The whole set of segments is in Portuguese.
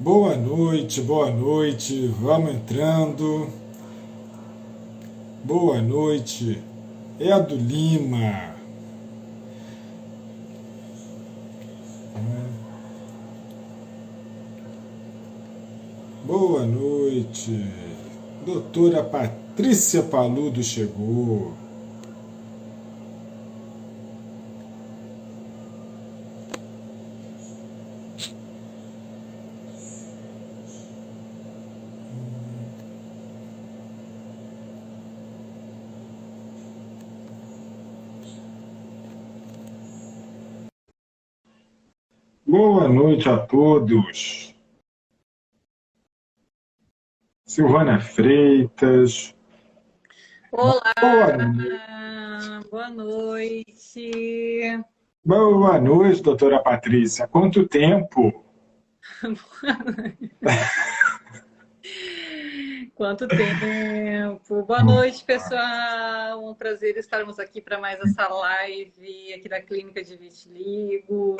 Boa noite, vamos entrando. Boa noite, Edu Lima. Boa noite, doutora Patrícia Paludo chegou. Boa noite a todos. Silvana Freitas. Olá, boa noite. Boa noite, doutora Patrícia. Quanto tempo? Quanto tempo. Boa noite, pessoal. Um prazer estarmos aqui para mais essa live aqui da Clínica de Vitiligo.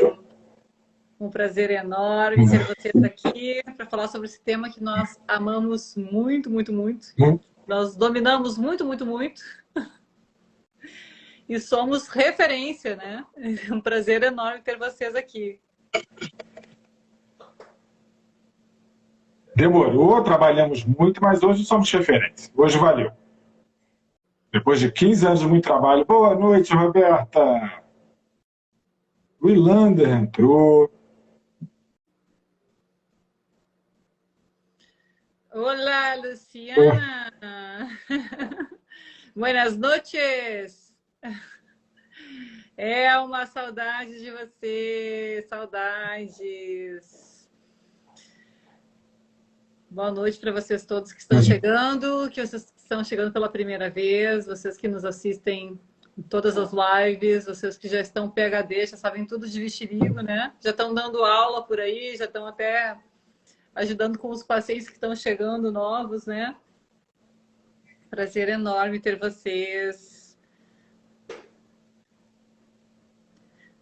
Um prazer enorme ter vocês aqui para falar sobre esse tema que nós amamos muito, muito, muito. Nós dominamos muito, muito, muito. E somos referência, né? É um prazer enorme ter vocês aqui. Demorou, trabalhamos muito, mas hoje somos referência. Hoje valeu. Depois de 15 anos de muito trabalho. Boa noite, Roberta. O Ilander entrou. Olá, Luciana. Buenas noches. É uma saudade de você, saudades. Boa noite para vocês todos que estão chegando, que vocês que estão chegando pela primeira vez, vocês que nos assistem em todas as lives, vocês que já estão PhD, já sabem tudo de vitiligo, né? Já estão dando aula por aí, já estão até ajudando com os pacientes que estão chegando novos, né? Prazer enorme ter vocês.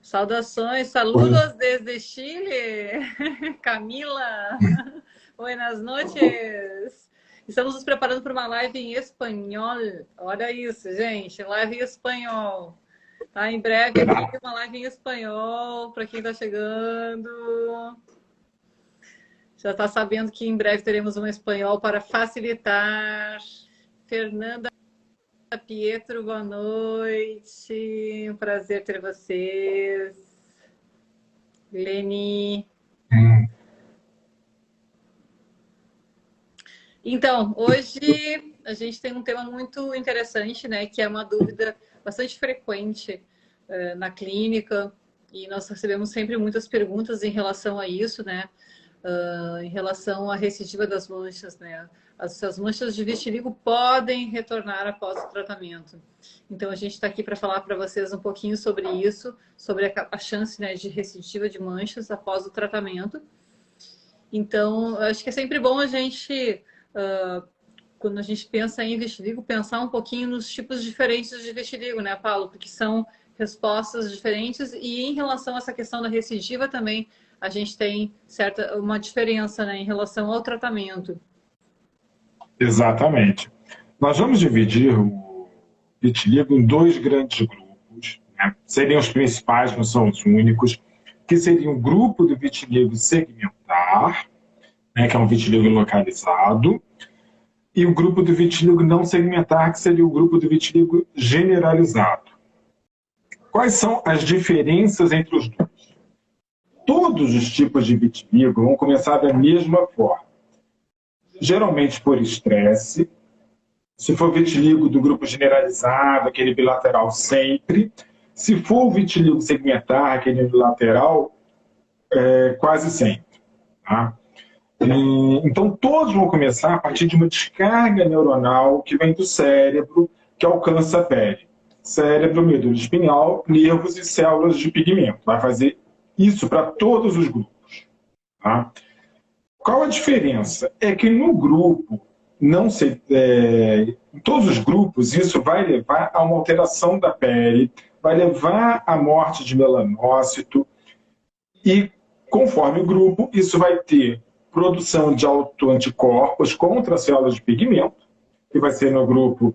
Saudações, saludos desde Chile. Camila, buenas noches. Estamos nos preparando para uma live em espanhol. Olha isso, gente, live em espanhol. Tá em breve aqui uma live em espanhol para quem está chegando. Já está sabendo que em breve teremos um espanhol para facilitar. Fernanda Pietro, boa noite. Um prazer ter vocês. Leni. Então, hoje a gente tem um tema muito interessante, né? Que é uma dúvida bastante frequente na clínica. E nós recebemos sempre muitas perguntas em relação a isso, né? Em relação à recidiva das manchas, né? As manchas de vitiligo podem retornar após o tratamento. Então, a gente está aqui para falar para vocês um pouquinho sobre isso, sobre a chance, né, de recidiva de manchas após o tratamento. Então, acho que é sempre bom a gente, quando a gente pensa em vitiligo, pensar um pouquinho nos tipos diferentes de vitiligo, né, Paulo? Porque são respostas diferentes e em relação a essa questão da recidiva também, a gente tem uma diferença, né, em relação ao tratamento. Exatamente. Nós vamos dividir o vitiligo em dois grandes grupos, né? Seriam os principais, não são os únicos, que seria o grupo do vitiligo segmentar, né, que é um vitiligo localizado, e o grupo do vitiligo não segmentar, que seria o grupo do vitiligo generalizado. Quais são as diferenças entre os dois? Todos os tipos de vitiligo vão começar da mesma forma. Geralmente por estresse. Se for vitiligo do grupo generalizado, aquele bilateral sempre. Se for o vitiligo segmentar, aquele bilateral, quase sempre. Tá? Então, todos vão começar a partir de uma descarga neuronal que vem do cérebro, que alcança a pele. Cérebro, medula espinhal, nervos e células de pigmento. Vai fazer isso para todos os grupos. Tá? Qual a diferença? É que no grupo, em todos os grupos, isso vai levar a uma alteração da pele, vai levar à morte de melanócito e, conforme o grupo, isso vai ter produção de autoanticorpos contra as células de pigmento, que vai ser no grupo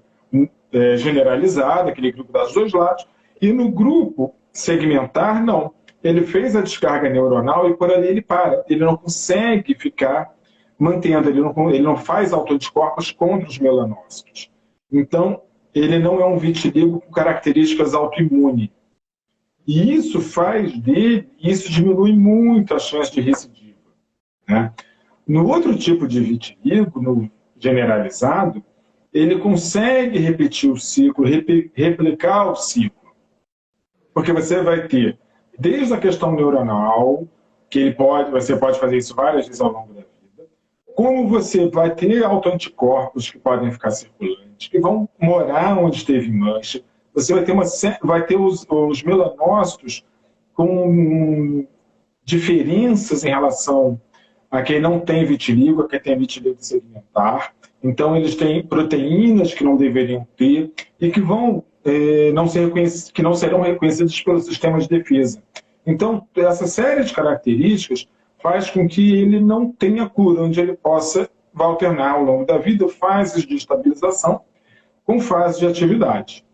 generalizado, aquele grupo dos dois lados, e no grupo segmentar, não. Ele fez a descarga neuronal e por ali ele para. Ele não consegue ficar mantendo, ele não faz autoanticorpos contra os melanócitos. Então, ele não é um vitiligo com características autoimunes. E isso isso diminui muito a chance de recidiva, né? No outro tipo de vitiligo, no generalizado, ele consegue repetir o ciclo, replicar o ciclo. Porque você vai ter, desde a questão neuronal, que você pode fazer isso várias vezes ao longo da vida, como você vai ter autoanticorpos que podem ficar circulantes, que vão morar onde teve mancha, você vai ter os melanócitos com diferenças em relação a quem não tem vitiligo, a quem tem vitiligo segmentar. Então, eles têm proteínas que não deveriam ter e que não serão reconhecidas pelo sistema de defesa. Então, essa série de características faz com que ele não tenha cura, onde ele vai alternar ao longo da vida fases de estabilização com fases de atividade.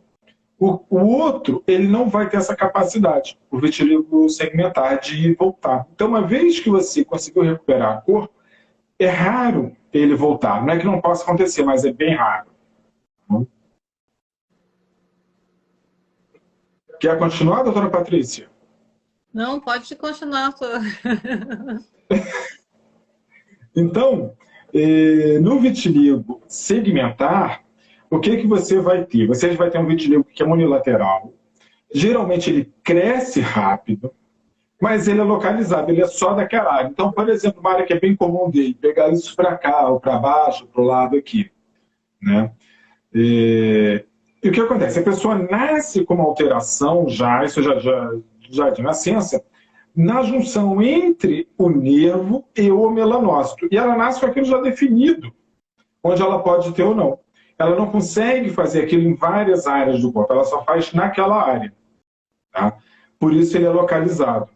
O outro, ele não vai ter essa capacidade, o vitiligo segmentar, de voltar. Então, uma vez que você conseguiu recuperar a cor, é raro ele voltar. Não é que não possa acontecer, mas é bem raro. Quer continuar, doutora Patrícia? Não, pode continuar. Então, no vitiligo segmentar, o que você vai ter? Você vai ter um vitiligo que é unilateral. Geralmente ele cresce rápido, mas ele é localizado, ele é só daquela área. Então, por exemplo, uma área que é bem comum dele, pegar isso para cá, ou para baixo, para o lado aqui, né? E o que acontece? A pessoa nasce com uma alteração isso já de nascença, na junção entre o nervo e o melanócito. E ela nasce com aquilo já definido, onde ela pode ter ou não. Ela não consegue fazer aquilo em várias áreas do corpo, ela só faz naquela área. Tá? Por isso ele é localizado.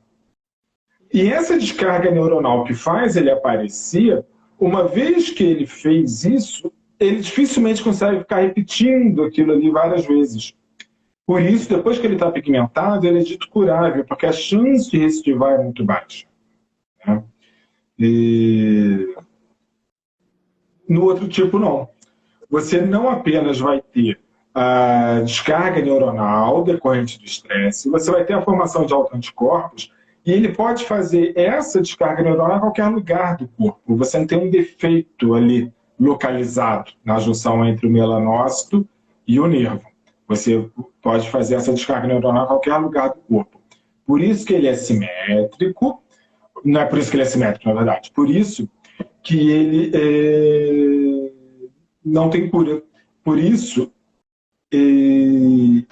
E essa descarga neuronal que faz ele aparecer, uma vez que ele fez isso, ele dificilmente consegue ficar repetindo aquilo ali várias vezes. Por isso, depois que ele está pigmentado, ele é dito curável, porque a chance de recidivar é muito baixa. Né? E no outro tipo, não. Você não apenas vai ter a descarga neuronal decorrente do estresse, você vai ter a formação de autoanticorpos, e ele pode fazer essa descarga neuronal em qualquer lugar do corpo. Você não tem um defeito ali localizado na junção entre o melanócito e o nervo. Você pode fazer essa descarga neuronal em qualquer lugar do corpo. Por isso que ele é simétrico, não é por isso que ele é simétrico, na verdade, por isso que ele não tem cura. Por isso, ele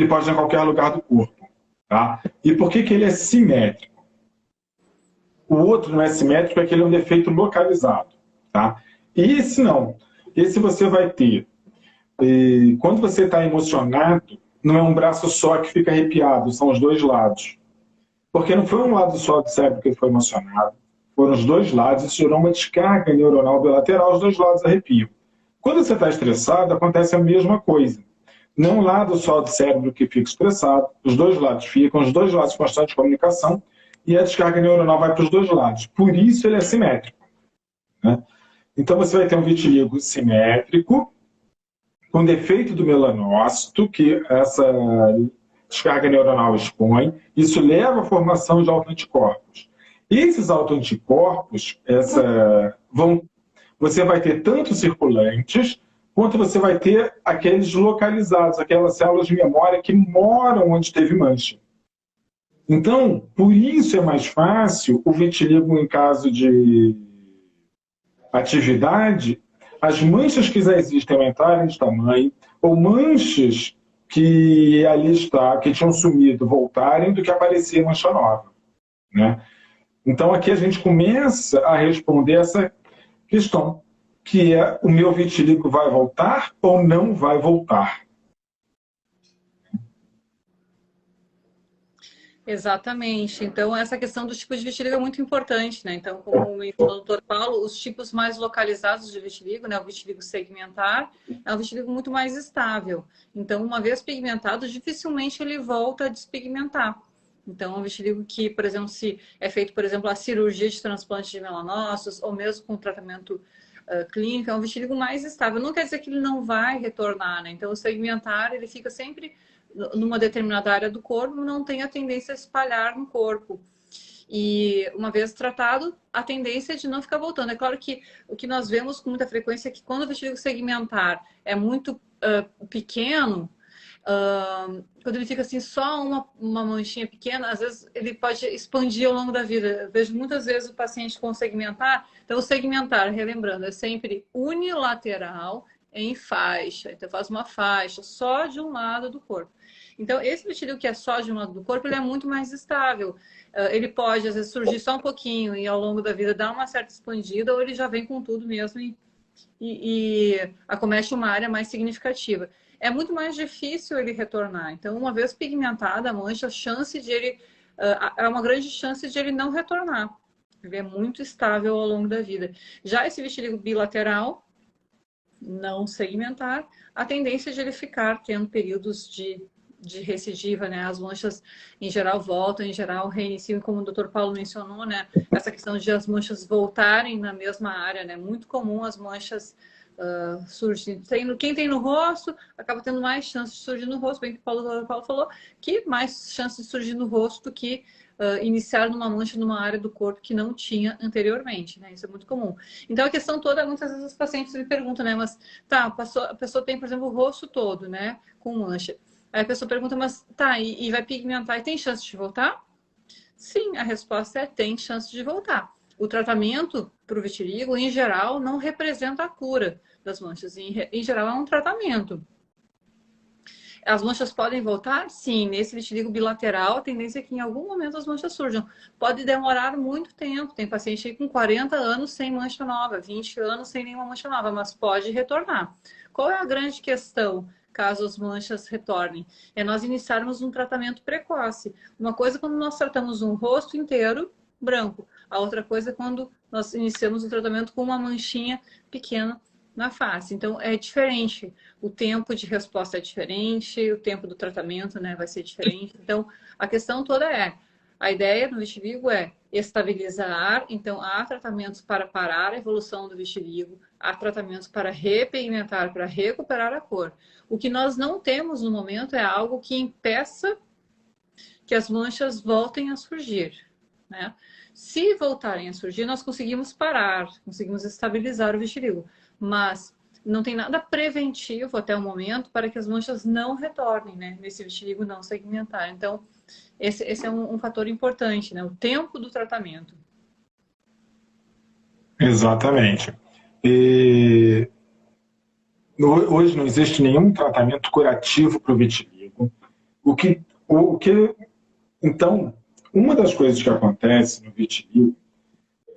pode ir em qualquer lugar do corpo. Tá? E por que ele é simétrico? O outro não é simétrico porque ele é um defeito localizado. Tá? E esse não. Esse você vai ter. Quando você está emocionado, não é um braço só que fica arrepiado, são os dois lados. Porque não foi um lado só do cérebro que foi emocionado, foram os dois lados, isso gerou uma descarga neuronal bilateral, os dois lados arrepiam. Quando você está estressado, acontece a mesma coisa. Não um lado só do cérebro que fica estressado, os dois lados ficam, os dois lados em constante comunicação, e a descarga neuronal vai para os dois lados. Por isso ele é simétrico. Né? Então você vai ter um vitiligo simétrico, com defeito do melanócito, que essa descarga neuronal expõe, isso leva à formação de autoanticorpos. Esses autoanticorpos você vai ter tanto circulantes, quanto você vai ter aqueles localizados, aquelas células de memória que moram onde teve mancha. Então, por isso é mais fácil o vitiligo em caso de atividade, as manchas que já existem aumentarem de tamanho, ou manchas que ali que tinham sumido, voltarem, do que aparecer mancha nova. Né? Então, aqui a gente começa a responder essa questão, que é: o meu vitiligo vai voltar ou não vai voltar? Exatamente. Então, essa questão dos tipos de vitiligo é muito importante, né? Então, como me falou o doutor Paulo, os tipos mais localizados de vitiligo, né? O vitiligo segmentar, é um vitiligo muito mais estável. Então, uma vez pigmentado, dificilmente ele volta a despigmentar. Então, é um vitiligo que, por exemplo, se é feito, por exemplo, a cirurgia de transplante de melanócitos, ou mesmo com tratamento clínico, é um vitiligo mais estável. Não quer dizer que ele não vai retornar, né? Então, o segmentar, ele fica sempre numa determinada área do corpo, não tem a tendência a espalhar no corpo. E uma vez tratado, a tendência é de não ficar voltando. É claro que o que nós vemos com muita frequência é que quando o vitiligo segmentar é muito pequeno, quando ele fica assim, só uma manchinha pequena, às vezes ele pode expandir ao longo da vida. Eu vejo muitas vezes o paciente com segmentar. Então, o segmentar, relembrando, é sempre unilateral em faixa. Então, faz uma faixa só de um lado do corpo. Então, esse vitiligo que é só de um lado do corpo, ele é muito mais estável. Ele pode, às vezes, surgir só um pouquinho e ao longo da vida dar uma certa expandida, ou ele já vem com tudo mesmo e acomete uma área mais significativa. É muito mais difícil ele retornar. Então, uma vez pigmentada a mancha, a chance de ele... é uma grande chance de ele não retornar. Ele é muito estável ao longo da vida. Já esse vitiligo bilateral, não segmentar, a tendência de ele ficar tendo períodos de recidiva, né? As manchas, em geral, voltam, em geral, reiniciam, como o Dr. Paulo mencionou, né? Essa questão de as manchas voltarem na mesma área, né? Muito comum as manchas surgem. Quem tem no rosto, acaba tendo mais chance de surgir no rosto, bem que o Dr. Paulo falou, que mais chance de surgir no rosto do que iniciar numa mancha numa área do corpo que não tinha anteriormente, né? Isso é muito comum. Então, a questão toda, muitas vezes os pacientes me perguntam, né? Mas, tá, a pessoa tem, por exemplo, o rosto todo, né? Com mancha. Aí a pessoa pergunta, mas tá, e vai pigmentar e tem chance de voltar? Sim, a resposta é tem chance de voltar. O tratamento para o vitiligo, em geral, não representa a cura das manchas. Em geral, é um tratamento. As manchas podem voltar? Sim, nesse vitiligo bilateral, a tendência é que em algum momento as manchas surjam. Pode demorar muito tempo. Tem paciente aí com 40 anos sem mancha nova, 20 anos sem nenhuma mancha nova, mas pode retornar. Qual é a grande questão? Caso as manchas retornem, é nós iniciarmos um tratamento precoce. Uma coisa é quando nós tratamos um rosto inteiro branco, a outra coisa é quando nós iniciamos um tratamento com uma manchinha pequena na face. Então, é diferente. O tempo de resposta é diferente, o tempo do tratamento, né, vai ser diferente. Então, a questão toda a ideia do vitiligo é estabilizar, então há tratamentos para parar a evolução do vitiligo, há tratamentos para repigmentar, para recuperar a cor. O que nós não temos no momento é algo que impeça que as manchas voltem a surgir, né? Se voltarem a surgir, nós conseguimos parar, conseguimos estabilizar o vitiligo, mas não tem nada preventivo até o momento para que as manchas não retornem, né? Nesse vitiligo não segmentar. Então, esse é um fator importante, né? O tempo do tratamento. Exatamente. Hoje não existe nenhum tratamento curativo para o vitiligo. Então, uma das coisas que acontece no vitiligo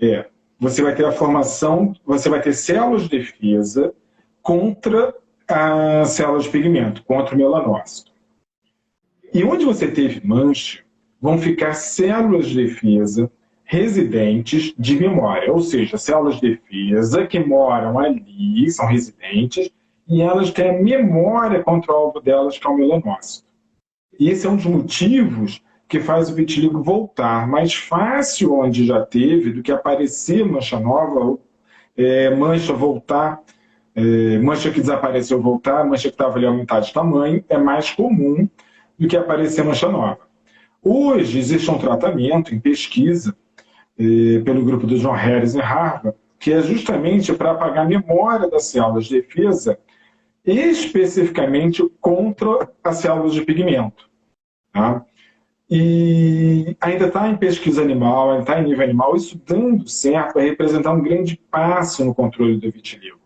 é você vai ter a formação, você vai ter células de defesa contra as células de pigmento, contra o melanócito. E onde você teve mancha, vão ficar células de defesa residentes de memória, ou seja, células de defesa que moram ali, são residentes, e elas têm a memória contra o alvo delas, que é o melanócito. E esse é um dos motivos que faz o vitiligo voltar mais fácil onde já teve do que aparecer mancha nova, mancha voltar, mancha que desapareceu voltar, mancha que estava ali aumentar de tamanho, é mais comum do que aparecer mancha nova. Hoje existe um tratamento em pesquisa pelo grupo do John Harris em Harvard, que é justamente para apagar a memória das células de defesa, especificamente contra as células de pigmento. Tá? E ainda está em pesquisa animal, ainda está em nível animal, isso dando certo vai representar um grande passo no controle do vitiligo.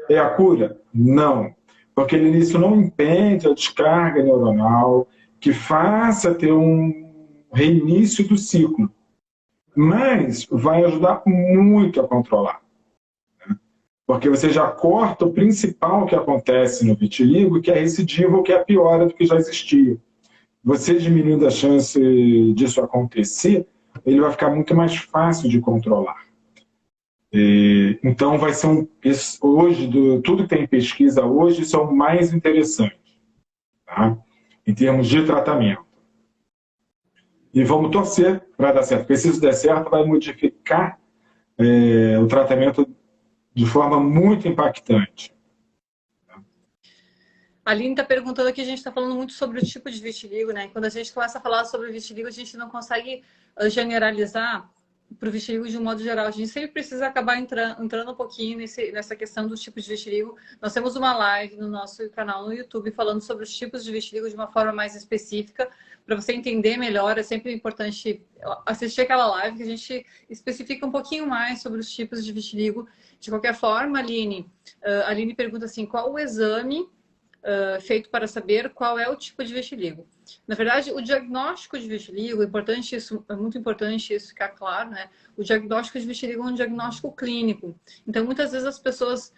É a cura? Não. Porque isso não impede a descarga neuronal, que faça ter um reinício do ciclo. Mas vai ajudar muito a controlar. Né? Porque você já corta o principal que acontece no vitiligo, que é a recidiva, ou que é a piora do que já existia. você diminuindo a chance disso acontecer, ele vai ficar muito mais fácil de controlar. Então, vai ser hoje, tudo que tem em pesquisa hoje, isso é o mais interessante, tá? Em termos de tratamento. E vamos torcer para dar certo, porque se isso der certo, vai modificar o tratamento de forma muito impactante. A Aline está perguntando aqui, a gente está falando muito sobre o tipo de vitiligo, né? Quando a gente começa a falar sobre vitiligo, a gente não consegue generalizar para o vitiligo de um modo geral. A gente sempre precisa acabar entrando um pouquinho nessa questão dos tipos de vitiligo. Nós temos uma live no nosso canal no YouTube falando sobre os tipos de vitiligo de uma forma mais específica. Para você entender melhor, é sempre importante assistir aquela live que a gente especifica um pouquinho mais sobre os tipos de vitiligo. De qualquer forma, a Aline pergunta assim, qual o exame feito para saber qual é o tipo de vitiligo? Na verdade, o diagnóstico de vitiligo, é muito importante isso ficar claro, né? O diagnóstico de vitiligo é um diagnóstico clínico. Então, muitas vezes as pessoas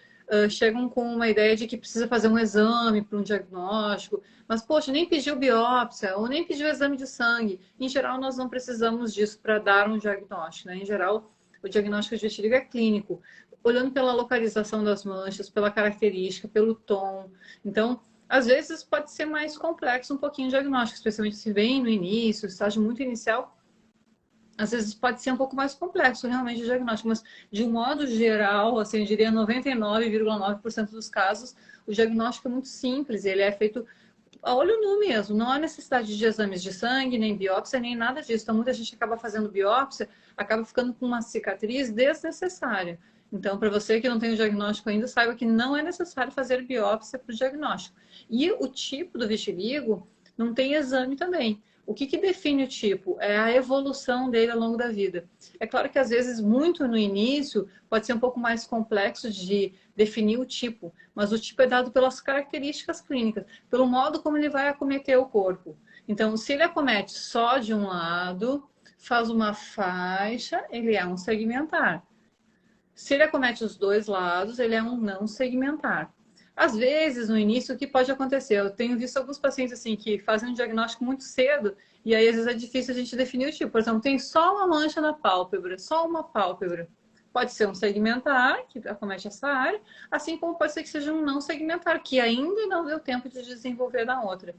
chegam com uma ideia de que precisa fazer um exame para um diagnóstico, mas, poxa, nem pediu biópsia ou nem pediu exame de sangue. Em geral, nós não precisamos disso para dar um diagnóstico, né? Em geral, o diagnóstico de vitiligo é clínico, olhando pela localização das manchas, pela característica, pelo tom. Então, às vezes pode ser mais complexo um pouquinho o diagnóstico, especialmente se vem no início, estágio muito inicial. Às vezes pode ser um pouco mais complexo realmente o diagnóstico, mas de um modo geral, assim, eu diria 99,9% dos casos, o diagnóstico é muito simples, ele é feito a olho nu mesmo, não há necessidade de exames de sangue, nem biópsia, nem nada disso. Então, muita gente acaba fazendo biópsia, acaba ficando com uma cicatriz desnecessária. Então, para você que não tem o diagnóstico ainda, saiba que não é necessário fazer biópsia para o diagnóstico. E o tipo do vitiligo não tem exame também. O que define o tipo? É a evolução dele ao longo da vida. É claro que, às vezes, muito no início, pode ser um pouco mais complexo de definir o tipo, mas o tipo é dado pelas características clínicas, pelo modo como ele vai acometer o corpo. Então, se ele acomete só de um lado, faz uma faixa, ele é um segmentar. Se ele acomete os dois lados, ele é um não segmentar. Às vezes, no início, o que pode acontecer? Eu tenho visto alguns pacientes assim que fazem um diagnóstico muito cedo e aí às vezes é difícil a gente definir o tipo. Por exemplo, tem só uma mancha na pálpebra, só uma pálpebra. Pode ser um segmentar, que acomete essa área, assim como pode ser que seja um não segmentar, que ainda não deu tempo de desenvolver na outra.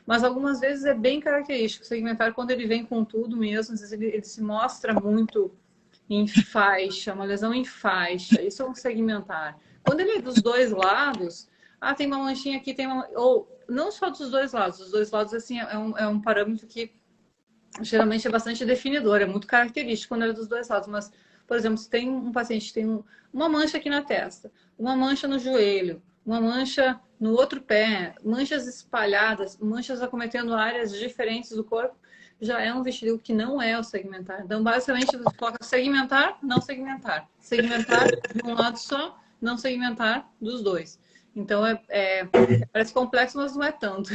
Mas algumas vezes é bem característico. O segmentar, quando ele vem com tudo mesmo, às vezes ele se mostra muito em faixa, uma lesão em faixa. Isso é um segmentar. Quando ele é dos dois lados, tem uma manchinha aqui, ou não só dos dois lados. Os dois lados, assim, é um parâmetro que geralmente é bastante definidor, é muito característico quando é dos dois lados. Mas, por exemplo, se tem um paciente que tem uma mancha aqui na testa, uma mancha no joelho, uma mancha no outro pé, manchas espalhadas, manchas acometendo áreas diferentes do corpo, já é um vitiligo que não é o segmentar. Então, basicamente, você coloca segmentar, não segmentar. Segmentar de um lado só, não segmentar dos dois. Então, parece complexo, mas não é tanto.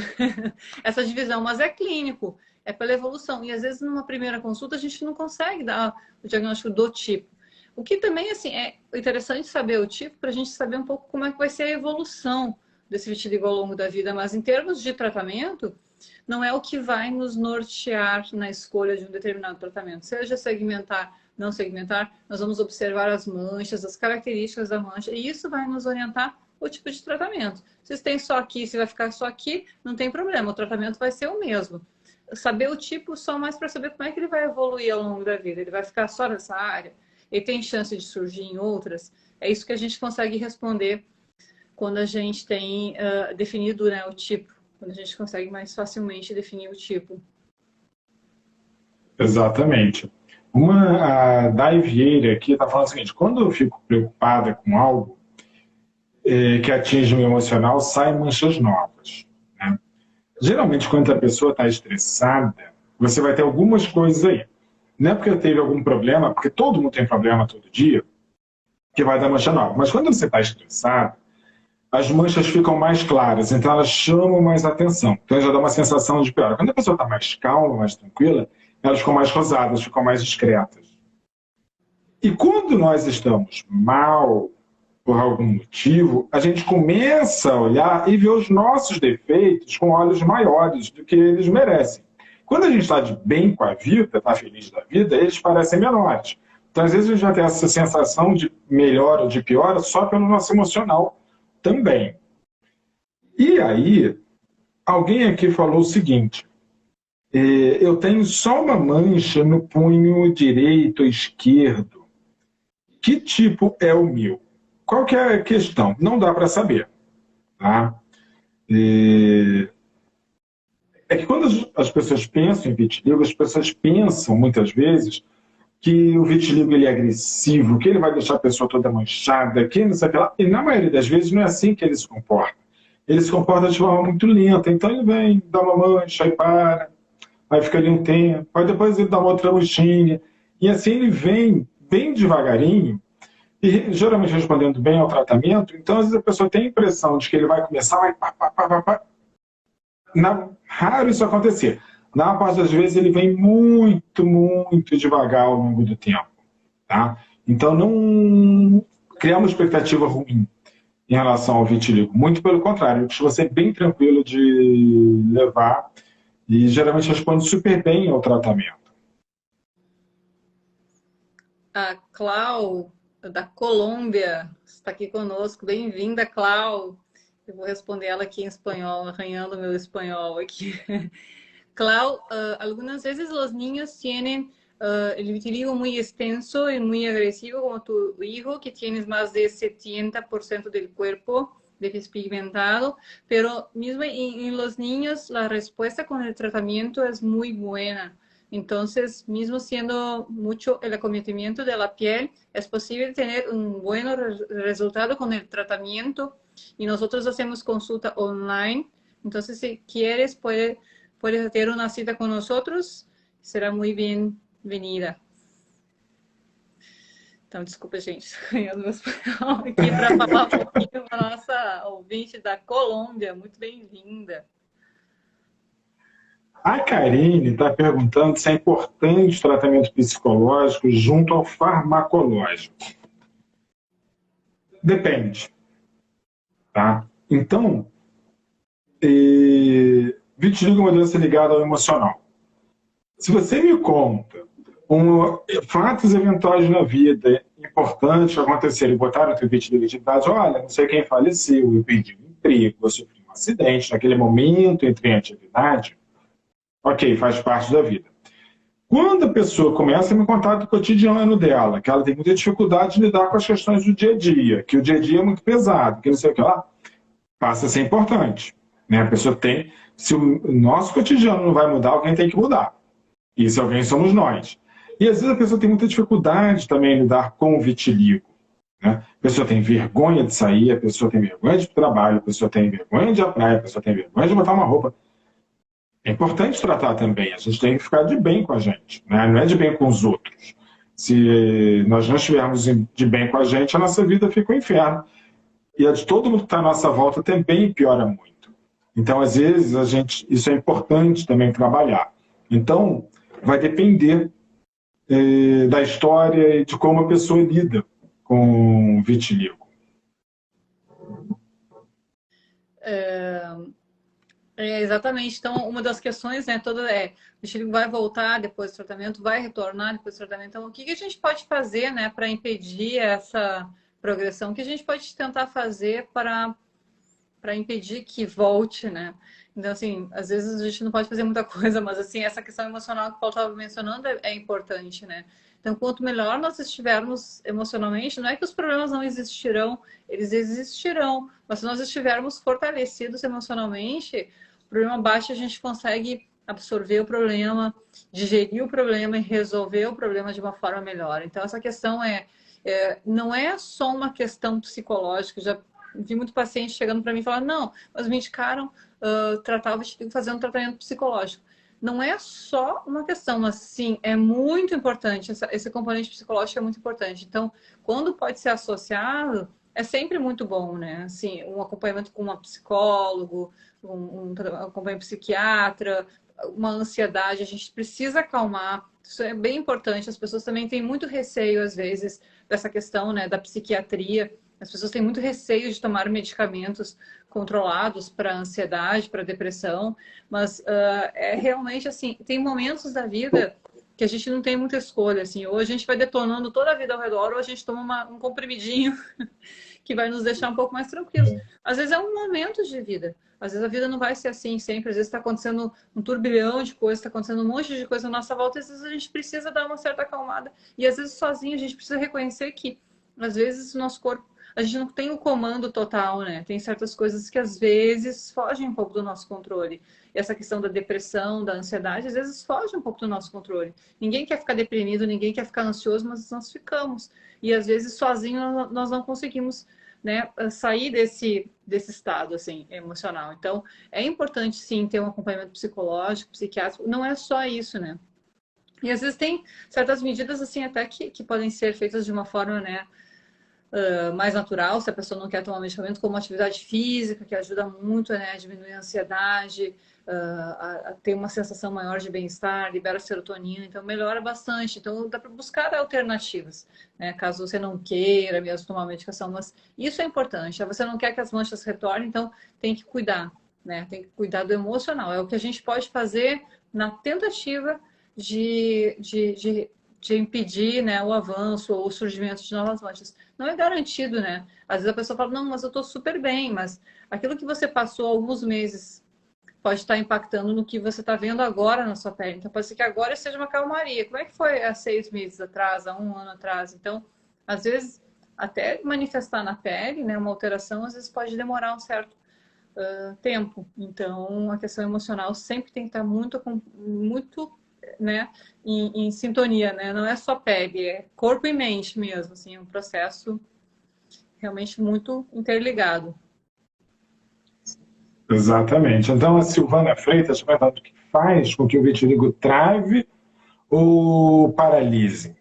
Essa divisão, mas é clínico, é pela evolução. E, às vezes, numa primeira consulta, a gente não consegue dar o diagnóstico do tipo. O que também, assim, é interessante saber o tipo, para a gente saber um pouco como é que vai ser a evolução desse vitiligo ao longo da vida. Mas, em termos de tratamento, não é o que vai nos nortear na escolha de um determinado tratamento. Seja segmentar, não segmentar, nós vamos observar as manchas, as características da mancha, e isso vai nos orientar o tipo de tratamento. Se tem só aqui, se vai ficar só aqui, não tem problema, o tratamento vai ser o mesmo. Saber o tipo só mais para saber como é que ele vai evoluir ao longo da vida. Ele vai ficar só nessa área? Ele tem chance de surgir em outras? É isso que a gente consegue responder quando a gente tem definido, né, o tipo. Quando a gente consegue mais facilmente definir o tipo. Exatamente. A Dai Vieira aqui está falando o seguinte: quando eu fico preocupada com algo que atinge o meu emocional, saem manchas novas. Né? Geralmente, quando a pessoa está estressada, você vai ter algumas coisas aí. Não é porque teve algum problema, porque todo mundo tem problema todo dia, que vai dar mancha nova. Mas quando você está estressado, as manchas ficam mais claras, então elas chamam mais atenção. Então já dá uma sensação de pior. Quando a pessoa está mais calma, mais tranquila, elas ficam mais rosadas, ficam mais discretas. E quando nós estamos mal, por algum motivo, a gente começa a olhar e ver os nossos defeitos com olhos maiores do que eles merecem. Quando a gente está de bem com a vida, está feliz da vida, eles parecem menores. Então, às vezes, a gente já tem essa sensação de melhor ou de pior só pelo nosso emocional também. E aí, alguém aqui falou o seguinte: eu tenho só uma mancha no punho direito ou esquerdo. Que tipo é o meu? Qual que é a questão? Não dá para saber. Tá? É que quando as pessoas pensam em vitiligo, as pessoas pensam muitas vezes que o vitiligo ele é agressivo, que ele vai deixar a pessoa toda manchada, que não sei o que lá. E na maioria das vezes não é assim que ele se comporta. Ele se comporta de forma muito lenta. Então ele vem, dá uma mancha, aí para, aí fica ali um tempo, aí depois ele dá uma outra manchinha. E assim ele vem bem devagarinho, e geralmente respondendo bem ao tratamento. Então às vezes a pessoa tem a impressão de que ele vai começar, vai pá, pá, pá, pá, pá. Raro isso acontecer. Na parte das vezes ele vem muito, muito devagar ao longo do tempo. Tá? Então não criar uma expectativa ruim em relação ao vitiligo. Muito pelo contrário, eu costumo ser bem tranquilo de levar e geralmente responde super bem ao tratamento. A Clau, da Colômbia, está aqui conosco. Bem-vinda, Clau. Eu vou responder ela aqui em espanhol, arranhando meu espanhol aqui. Clau, algunas veces los niños tienen el vitiligo muy extenso y muy agresivo, como tu hijo, que tienes más de 70% del cuerpo despigmentado, pero mismo en los niños la respuesta con el tratamiento es muy buena. Entonces, mismo siendo mucho el acometimiento de la piel, es posible tener un buen resultado con el tratamiento y nosotros hacemos consulta online. Entonces, si quieres, puedes ter uma cita com nós, será muito bem-vinda. Então, desculpa, gente, ganhando meu espanhol aqui para falar um pouquinho com a nossa ouvinte da Colômbia. Muito bem-vinda. A Karine está perguntando se é importante o tratamento psicológico junto ao farmacológico. Depende. Tá? Então, vitiligo é uma doença ligada ao emocional. Se você me conta fatos eventuais na vida importantes que aconteceram e botaram no teu vitiligo de atividade, olha, não sei quem faleceu, eu perdi um emprego, eu sofri um acidente, naquele momento entrei em atividade, ok, faz parte da vida. Quando a pessoa começa a me contar do cotidiano dela, que ela tem muita dificuldade de lidar com as questões do dia a dia, que o dia a dia é muito pesado, que não sei o que lá, passa a ser importante. Né? A pessoa tem... Se o nosso cotidiano não vai mudar, alguém tem que mudar. E esse alguém somos nós. E às vezes a pessoa tem muita dificuldade também em lidar com o vitiligo. Né? A pessoa tem vergonha de sair, a pessoa tem vergonha de ir para o trabalho, a pessoa tem vergonha de ir à praia, a pessoa tem vergonha de botar uma roupa. É importante tratar também. A gente tem que ficar de bem com a gente. Né? Não é de bem com os outros. Se nós não estivermos de bem com a gente, a nossa vida fica um inferno. E a de todo mundo que está à nossa volta também piora muito. Então, às vezes, isso é importante também trabalhar. Então, vai depender da história e de como a pessoa lida com vitiligo. Exatamente. Então, uma das questões, né, toda o vitiligo vai voltar depois do tratamento, vai retornar depois do tratamento. Então, o que a gente pode fazer, né, para impedir essa progressão? O que a gente pode tentar fazer para impedir que volte, né? Então, assim, às vezes a gente não pode fazer muita coisa, mas, assim, essa questão emocional que o Paulo estava mencionando é importante, né? Então, quanto melhor nós estivermos emocionalmente, não é que os problemas não existirão, eles existirão, mas se nós estivermos fortalecidos emocionalmente, o problema baixo a gente consegue absorver o problema, digerir o problema e resolver o problema de uma forma melhor. Então, essa questão não é só uma questão psicológica. Já vi muito paciente chegando para mim e falando, não, mas me indicaram tratar o vitiligo fazendo tratamento psicológico. Não é só uma questão, mas sim, é muito importante, esse componente psicológico é muito importante. Então, quando pode ser associado, é sempre muito bom, né? Assim, um acompanhamento com uma psicólogo, um acompanhamento psiquiatra, uma ansiedade, a gente precisa acalmar. Isso é bem importante. As pessoas também têm muito receio, às vezes, dessa questão, né, da psiquiatria. As pessoas têm muito receio de tomar medicamentos controlados para ansiedade, para depressão, mas é realmente assim, tem momentos da vida que a gente não tem muita escolha, assim, ou a gente vai detonando toda a vida ao redor, ou a gente toma um comprimidinho que vai nos deixar um pouco mais tranquilos. Às vezes é um momento de vida. Às vezes a vida não vai ser assim sempre. Às vezes está acontecendo um turbilhão de coisas, está acontecendo um monte de coisa na nossa volta. Às vezes a gente precisa dar uma certa acalmada. E às vezes sozinho a gente precisa reconhecer que, às vezes, o nosso corpo, a gente não tem o comando total, né? Tem certas coisas que às vezes fogem um pouco do nosso controle. E essa questão da depressão, da ansiedade, às vezes foge um pouco do nosso controle. Ninguém quer ficar deprimido, ninguém quer ficar ansioso, mas nós ficamos. E às vezes sozinho nós não conseguimos, né, sair desse estado assim, emocional. Então, é importante sim ter um acompanhamento psicológico, psiquiátrico. Não é só isso, né? E às vezes tem certas medidas assim até que podem ser feitas de uma forma, né, mais natural, se a pessoa não quer tomar medicamento, como atividade física, que ajuda muito, né, a diminuir a ansiedade, a ter uma sensação maior de bem-estar, libera serotonina, então melhora bastante. Então dá para buscar alternativas, né, caso você não queira mesmo tomar medicação, mas isso é importante. Você não quer que as manchas retornem, então tem que cuidar, né, tem que cuidar do emocional. É o que a gente pode fazer na tentativa de impedir, né, o avanço ou o surgimento de novas manchas. Não é garantido, né? Às vezes a pessoa fala, não, mas eu estou super bem, mas aquilo que você passou alguns meses pode estar impactando no que você está vendo agora na sua pele. Então pode ser que agora seja uma calmaria. Como é que foi há 6 meses atrás, há 1 ano atrás? Então, às vezes, até manifestar na pele, né, uma alteração, às vezes pode demorar um certo tempo. Então, a questão emocional sempre tem que estar muito, né, em sintonia, né? Não é só pele, é corpo e mente mesmo, assim, é um processo realmente muito interligado. Exatamente. Então, a Silvana Freitas perguntando o que faz com que o vitiligo trave ou paralise.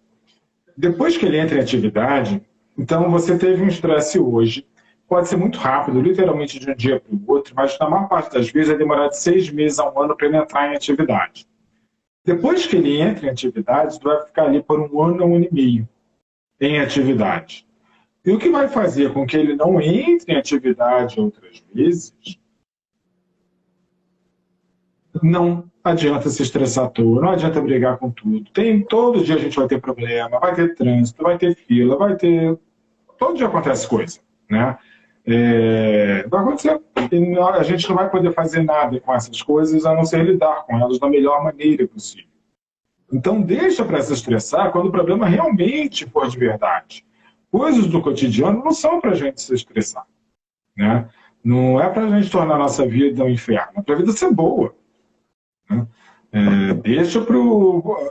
Depois que ele entra em atividade, então você teve um estresse hoje, pode ser muito rápido, literalmente de um dia para o outro, mas na maior parte das vezes vai demorar de 6 meses a 1 ano para ele entrar em atividade. Depois que ele entra em atividade, tu vai ficar ali por 1 ano a 1 ano e meio em atividade. E o que vai fazer com que ele não entre em atividade outras vezes, não adianta se estressar à toa, não adianta brigar com tudo. Todo dia a gente vai ter problema, vai ter trânsito, vai ter fila, vai ter. Todo dia acontece coisa, né? Vai acontecer. E a gente não vai poder fazer nada com essas coisas a não ser lidar com elas da melhor maneira possível. Então, deixa para se estressar quando o problema realmente for de verdade. Coisas do cotidiano não são para a gente se estressar, né? Não é para a gente tornar a nossa vida um inferno, é para a vida ser boa. Né? Deixa para o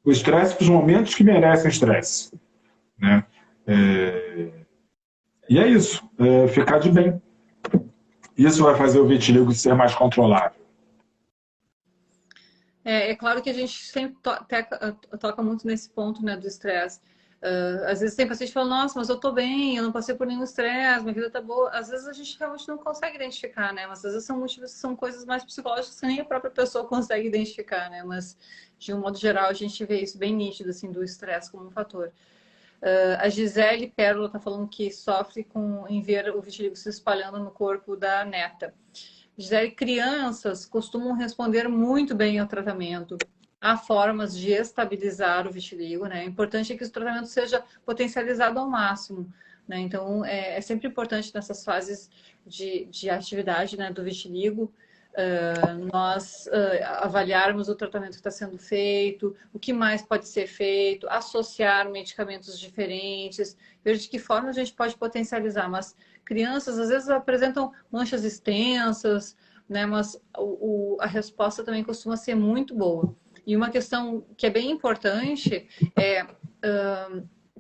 estresse para os momentos que merecem estresse. Né? E é isso, ficar de bem. Isso vai fazer o vitiligo ser mais controlável. É claro que a gente sempre toca muito nesse ponto, né, do estresse. Às vezes tem paciente que fala, nossa, mas eu tô bem, eu não passei por nenhum estresse, minha vida tá boa. Às vezes a gente realmente não consegue identificar, né? Mas às vezes são motivos, são coisas mais psicológicas que nem a própria pessoa consegue identificar, né? Mas de um modo geral a gente vê isso bem nítido, assim, do estresse como um fator. A Gisele Pérola tá falando que sofre em ver o vitiligo se espalhando no corpo da neta. Gisele, crianças costumam responder muito bem ao tratamento. Há formas de estabilizar o vitiligo, né? O importante é que o tratamento seja potencializado ao máximo, né? Então, é sempre importante nessas fases de atividade, né, do vitiligo, nós avaliarmos o tratamento que está sendo feito, o que mais pode ser feito, associar medicamentos diferentes, ver de que forma a gente pode potencializar. Mas crianças, às vezes, apresentam manchas extensas, né? Mas a resposta também costuma ser muito boa. E uma questão que é bem importante é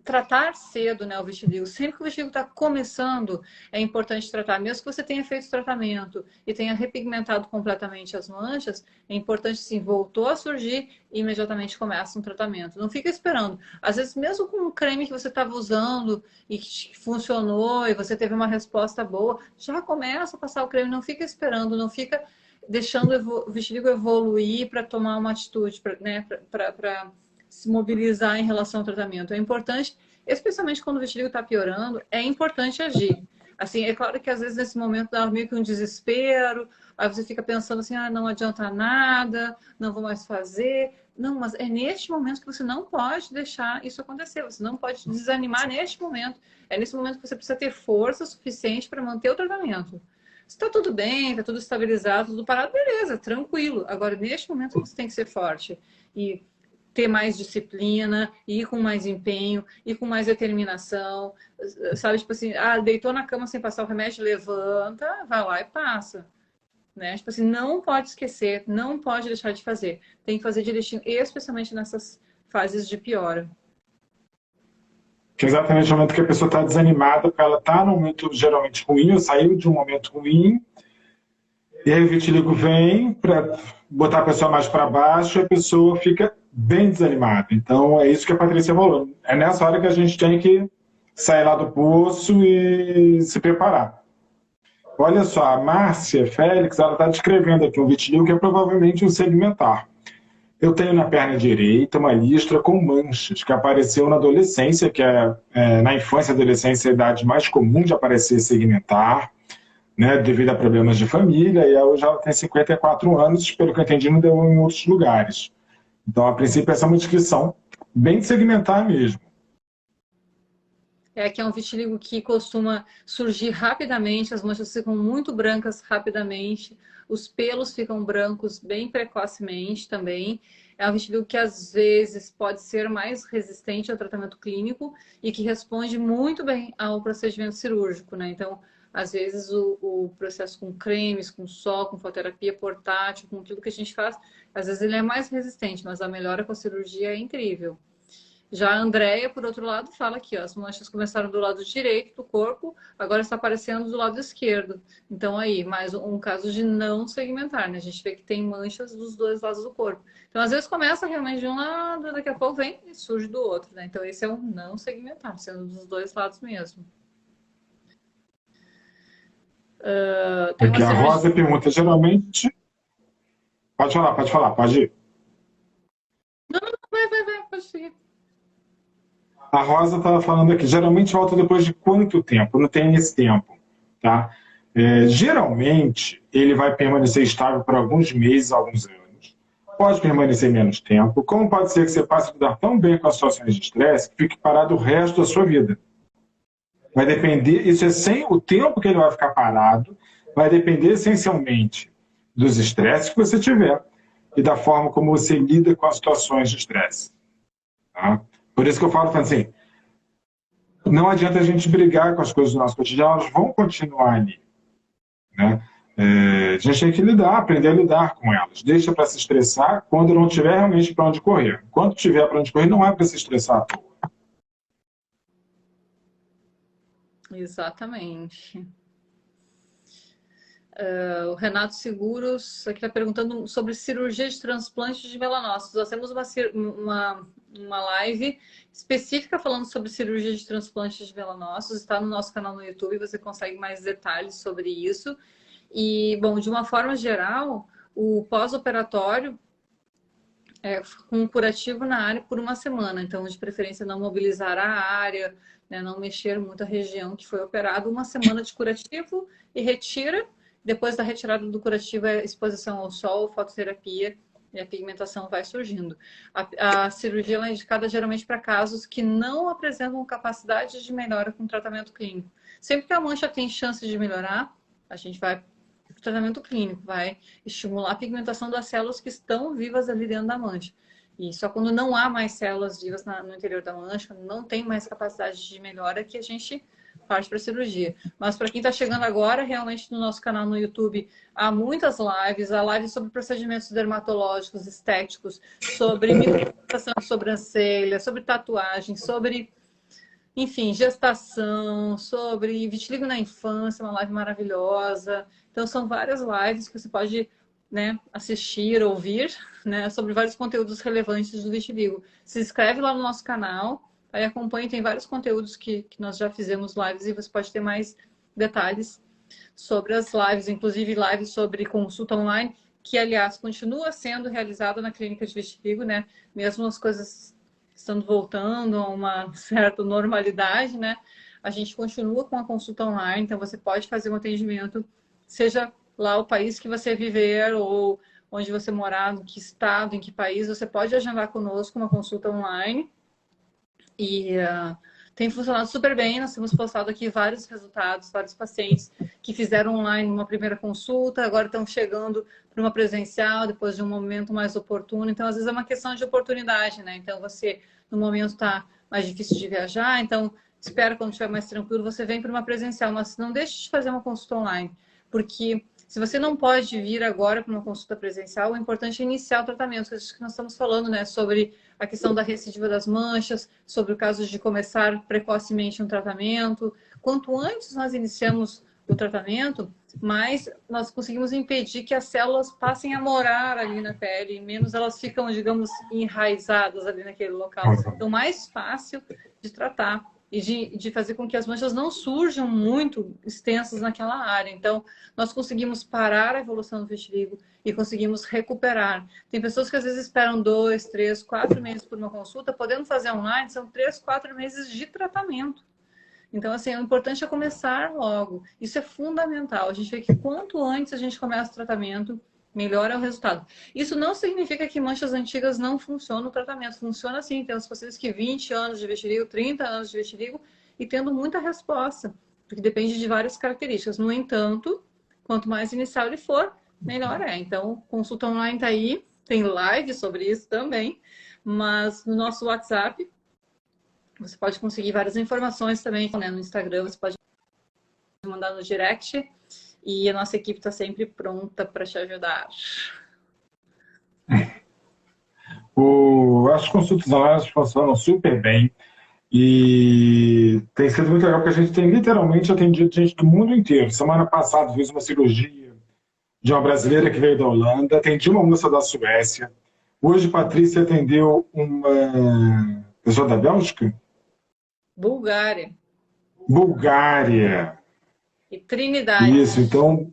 tratar cedo, né, o vitiligo. Sempre que o vitiligo está começando, é importante tratar. Mesmo que você tenha feito o tratamento e tenha repigmentado completamente as manchas, é importante, sim, voltou a surgir e imediatamente começa um tratamento. Não fica esperando. Às vezes, mesmo com um creme que você estava usando e que funcionou e você teve uma resposta boa, já começa a passar o creme. Não fica esperando, não fica deixando o vitiligo evoluir para tomar uma atitude, né, para se mobilizar em relação ao tratamento. É importante, especialmente quando o vitiligo está piorando, é importante agir. Assim, é claro que às vezes nesse momento dá meio que um desespero, aí você fica pensando assim, ah, não adianta nada, não vou mais fazer. Não, mas é neste momento que você não pode deixar isso acontecer, você não pode desanimar neste momento. É nesse momento que você precisa ter força suficiente para manter o tratamento. Se está tudo bem, está tudo estabilizado, tudo parado, beleza, tranquilo. Agora, neste momento, você tem que ser forte e ter mais disciplina, ir com mais empenho, ir com mais determinação. Sabe, tipo assim, ah, deitou na cama sem passar o remédio, levanta, vai lá e passa. Né? Tipo assim, não pode esquecer, não pode deixar de fazer. Tem que fazer direitinho, especialmente nessas fases de piora. Que é exatamente no momento que a pessoa está desanimada, porque ela está num momento geralmente ruim, ou saiu de um momento ruim, e aí o vitiligo vem para botar a pessoa mais para baixo e a pessoa fica bem desanimada. Então é isso que a Patrícia falou. É nessa hora que a gente tem que sair lá do poço e se preparar. Olha só, a Márcia Félix, ela está descrevendo aqui um vitiligo que é provavelmente um segmentar. Eu tenho na perna direita uma listra com manchas, que apareceu na adolescência, que na infância e adolescência é a idade mais comum de aparecer segmentar, né, devido a problemas de família, e hoje ela tem 54 anos, pelo que eu entendi, não deu em outros lugares. Então, a princípio, essa é uma descrição bem segmentar mesmo. É que é um vitiligo que costuma surgir rapidamente, as manchas ficam muito brancas rapidamente, os pelos ficam brancos bem precocemente também. É um vitiligo que às vezes pode ser mais resistente ao tratamento clínico e que responde muito bem ao procedimento cirúrgico, né? Então, às vezes o processo com cremes, com sol, com fototerapia portátil, com tudo que a gente faz, às vezes ele é mais resistente, mas a melhora com a cirurgia é incrível. Já a Andrea, por outro lado, fala aqui, ó, as manchas começaram do lado direito do corpo, agora está aparecendo do lado esquerdo. Então aí, mais um caso de não segmentar, né? A gente vê que tem manchas dos dois lados do corpo. Então, às vezes começa realmente de um lado, daqui a pouco vem e surge do outro, né? Então, esse é o não segmentar, sendo dos dois lados mesmo. Tem uma Aqui a cirurgia... Rosa pergunta, geralmente... Pode falar, pode ir. Não, vai, pode seguir. A Rosa estava falando aqui, geralmente volta depois de quanto tempo? Não tem esse tempo, tá? Geralmente, ele vai permanecer estável por alguns meses, alguns anos. Pode permanecer menos tempo. Como pode ser que você passe a lidar tão bem com as situações de estresse que fique parado o resto da sua vida? Vai depender, isso é sem o tempo que ele vai ficar parado, vai depender essencialmente dos estresses que você tiver e da forma como você lida com as situações de estresse. Tá? Por isso que eu falo assim, não adianta a gente brigar com as coisas do nosso cotidiano, elas vão continuar ali. Né? A gente tem que lidar, aprender a lidar com elas. Deixa para se estressar quando não tiver realmente para onde correr. Quando tiver para onde correr, não é para se estressar à toa. Exatamente. O Renato Seguros aqui está perguntando sobre cirurgia de transplante de melanócitos. Nós temos uma live específica falando sobre cirurgia de transplante de melanócitos. Está no nosso canal no YouTube, você consegue mais detalhes sobre isso. E, bom, de uma forma geral, o pós-operatório é com um curativo na área por uma semana. Então, de preferência, não mobilizar a área, né, não mexer muito a região que foi operada. Uma semana de curativo e retira. Depois da retirada do curativo, é exposição ao sol, fototerapia, e a pigmentação vai surgindo. A cirurgia é indicada geralmente para casos que não apresentam capacidade de melhora com tratamento clínico. Sempre que a mancha tem chance de melhorar, a gente vai para o tratamento clínico, vai estimular a pigmentação das células que estão vivas ali dentro da mancha. E só quando não há mais células vivas no interior da mancha, não tem mais capacidade de melhora, que a gente parte para a cirurgia. Mas para quem está chegando agora, realmente no nosso canal no YouTube há muitas lives, há lives sobre procedimentos dermatológicos, estéticos, sobre micropigmentação de sobrancelha, sobre tatuagem, sobre, enfim, gestação, sobre vitiligo na infância, uma live maravilhosa. Então são várias lives que você pode, né, assistir, ouvir, né, sobre vários conteúdos relevantes do vitiligo. Se inscreve lá no nosso canal. Aí acompanhe, tem vários conteúdos que nós já fizemos lives e você pode ter mais detalhes sobre as lives, inclusive lives sobre consulta online, que, aliás, continua sendo realizada na clínica de vitiligo, né? Mesmo as coisas estando voltando a uma certa normalidade, né? A gente continua com a consulta online, então você pode fazer um atendimento, seja lá o país que você viver ou onde você morar, em que estado, em que país, você pode agendar conosco uma consulta online. E tem funcionado super bem. Nós temos postado aqui vários resultados, vários pacientes que fizeram online uma primeira consulta, agora estão chegando para uma presencial depois de um momento mais oportuno. Então, às vezes é uma questão de oportunidade, né? Então, você, no momento, está mais difícil de viajar, então espera quando estiver mais tranquilo, você vem para uma presencial, mas não deixe de fazer uma consulta online, porque se você não pode vir agora para uma consulta presencial, o importante é iniciar o tratamento, que nós estamos falando, né, sobre a questão da recidiva das manchas, sobre o caso de começar precocemente um tratamento. Quanto antes nós iniciamos o tratamento, mais nós conseguimos impedir que as células passem a morar ali na pele, menos elas ficam, digamos, enraizadas ali naquele local. Então, mais fácil de tratar e de fazer com que as manchas não surjam muito extensas naquela área. Então, nós conseguimos parar a evolução do vitiligo e conseguimos recuperar. Tem pessoas que às vezes esperam 2, 3, 4 meses por uma consulta, podendo fazer online, são 3, 4 meses de tratamento. Então, assim, o importante é começar logo. Isso é fundamental. A gente vê que quanto antes a gente começa o tratamento, melhor é o resultado. Isso não significa que manchas antigas não funcionam o tratamento. Funciona sim. Temos pacientes que 20 anos de vitiligo, 30 anos de vitiligo e tendo muita resposta, porque depende de várias características. No entanto, quanto mais inicial ele for, melhor é. Então, consulta online está aí, tem live sobre isso também, mas no nosso WhatsApp você pode conseguir várias informações também, né? No Instagram você pode mandar no direct e a nossa equipe está sempre pronta para te ajudar. As consultas online funcionam super bem e tem sido muito legal porque a gente tem literalmente atendido gente do mundo inteiro. Semana passada fiz uma cirurgia de uma brasileira que veio da Holanda, atendi uma moça da Suécia. Hoje, Patrícia atendeu uma pessoa da Bélgica? Bulgária. Bulgária. E Trinidade. Isso, então,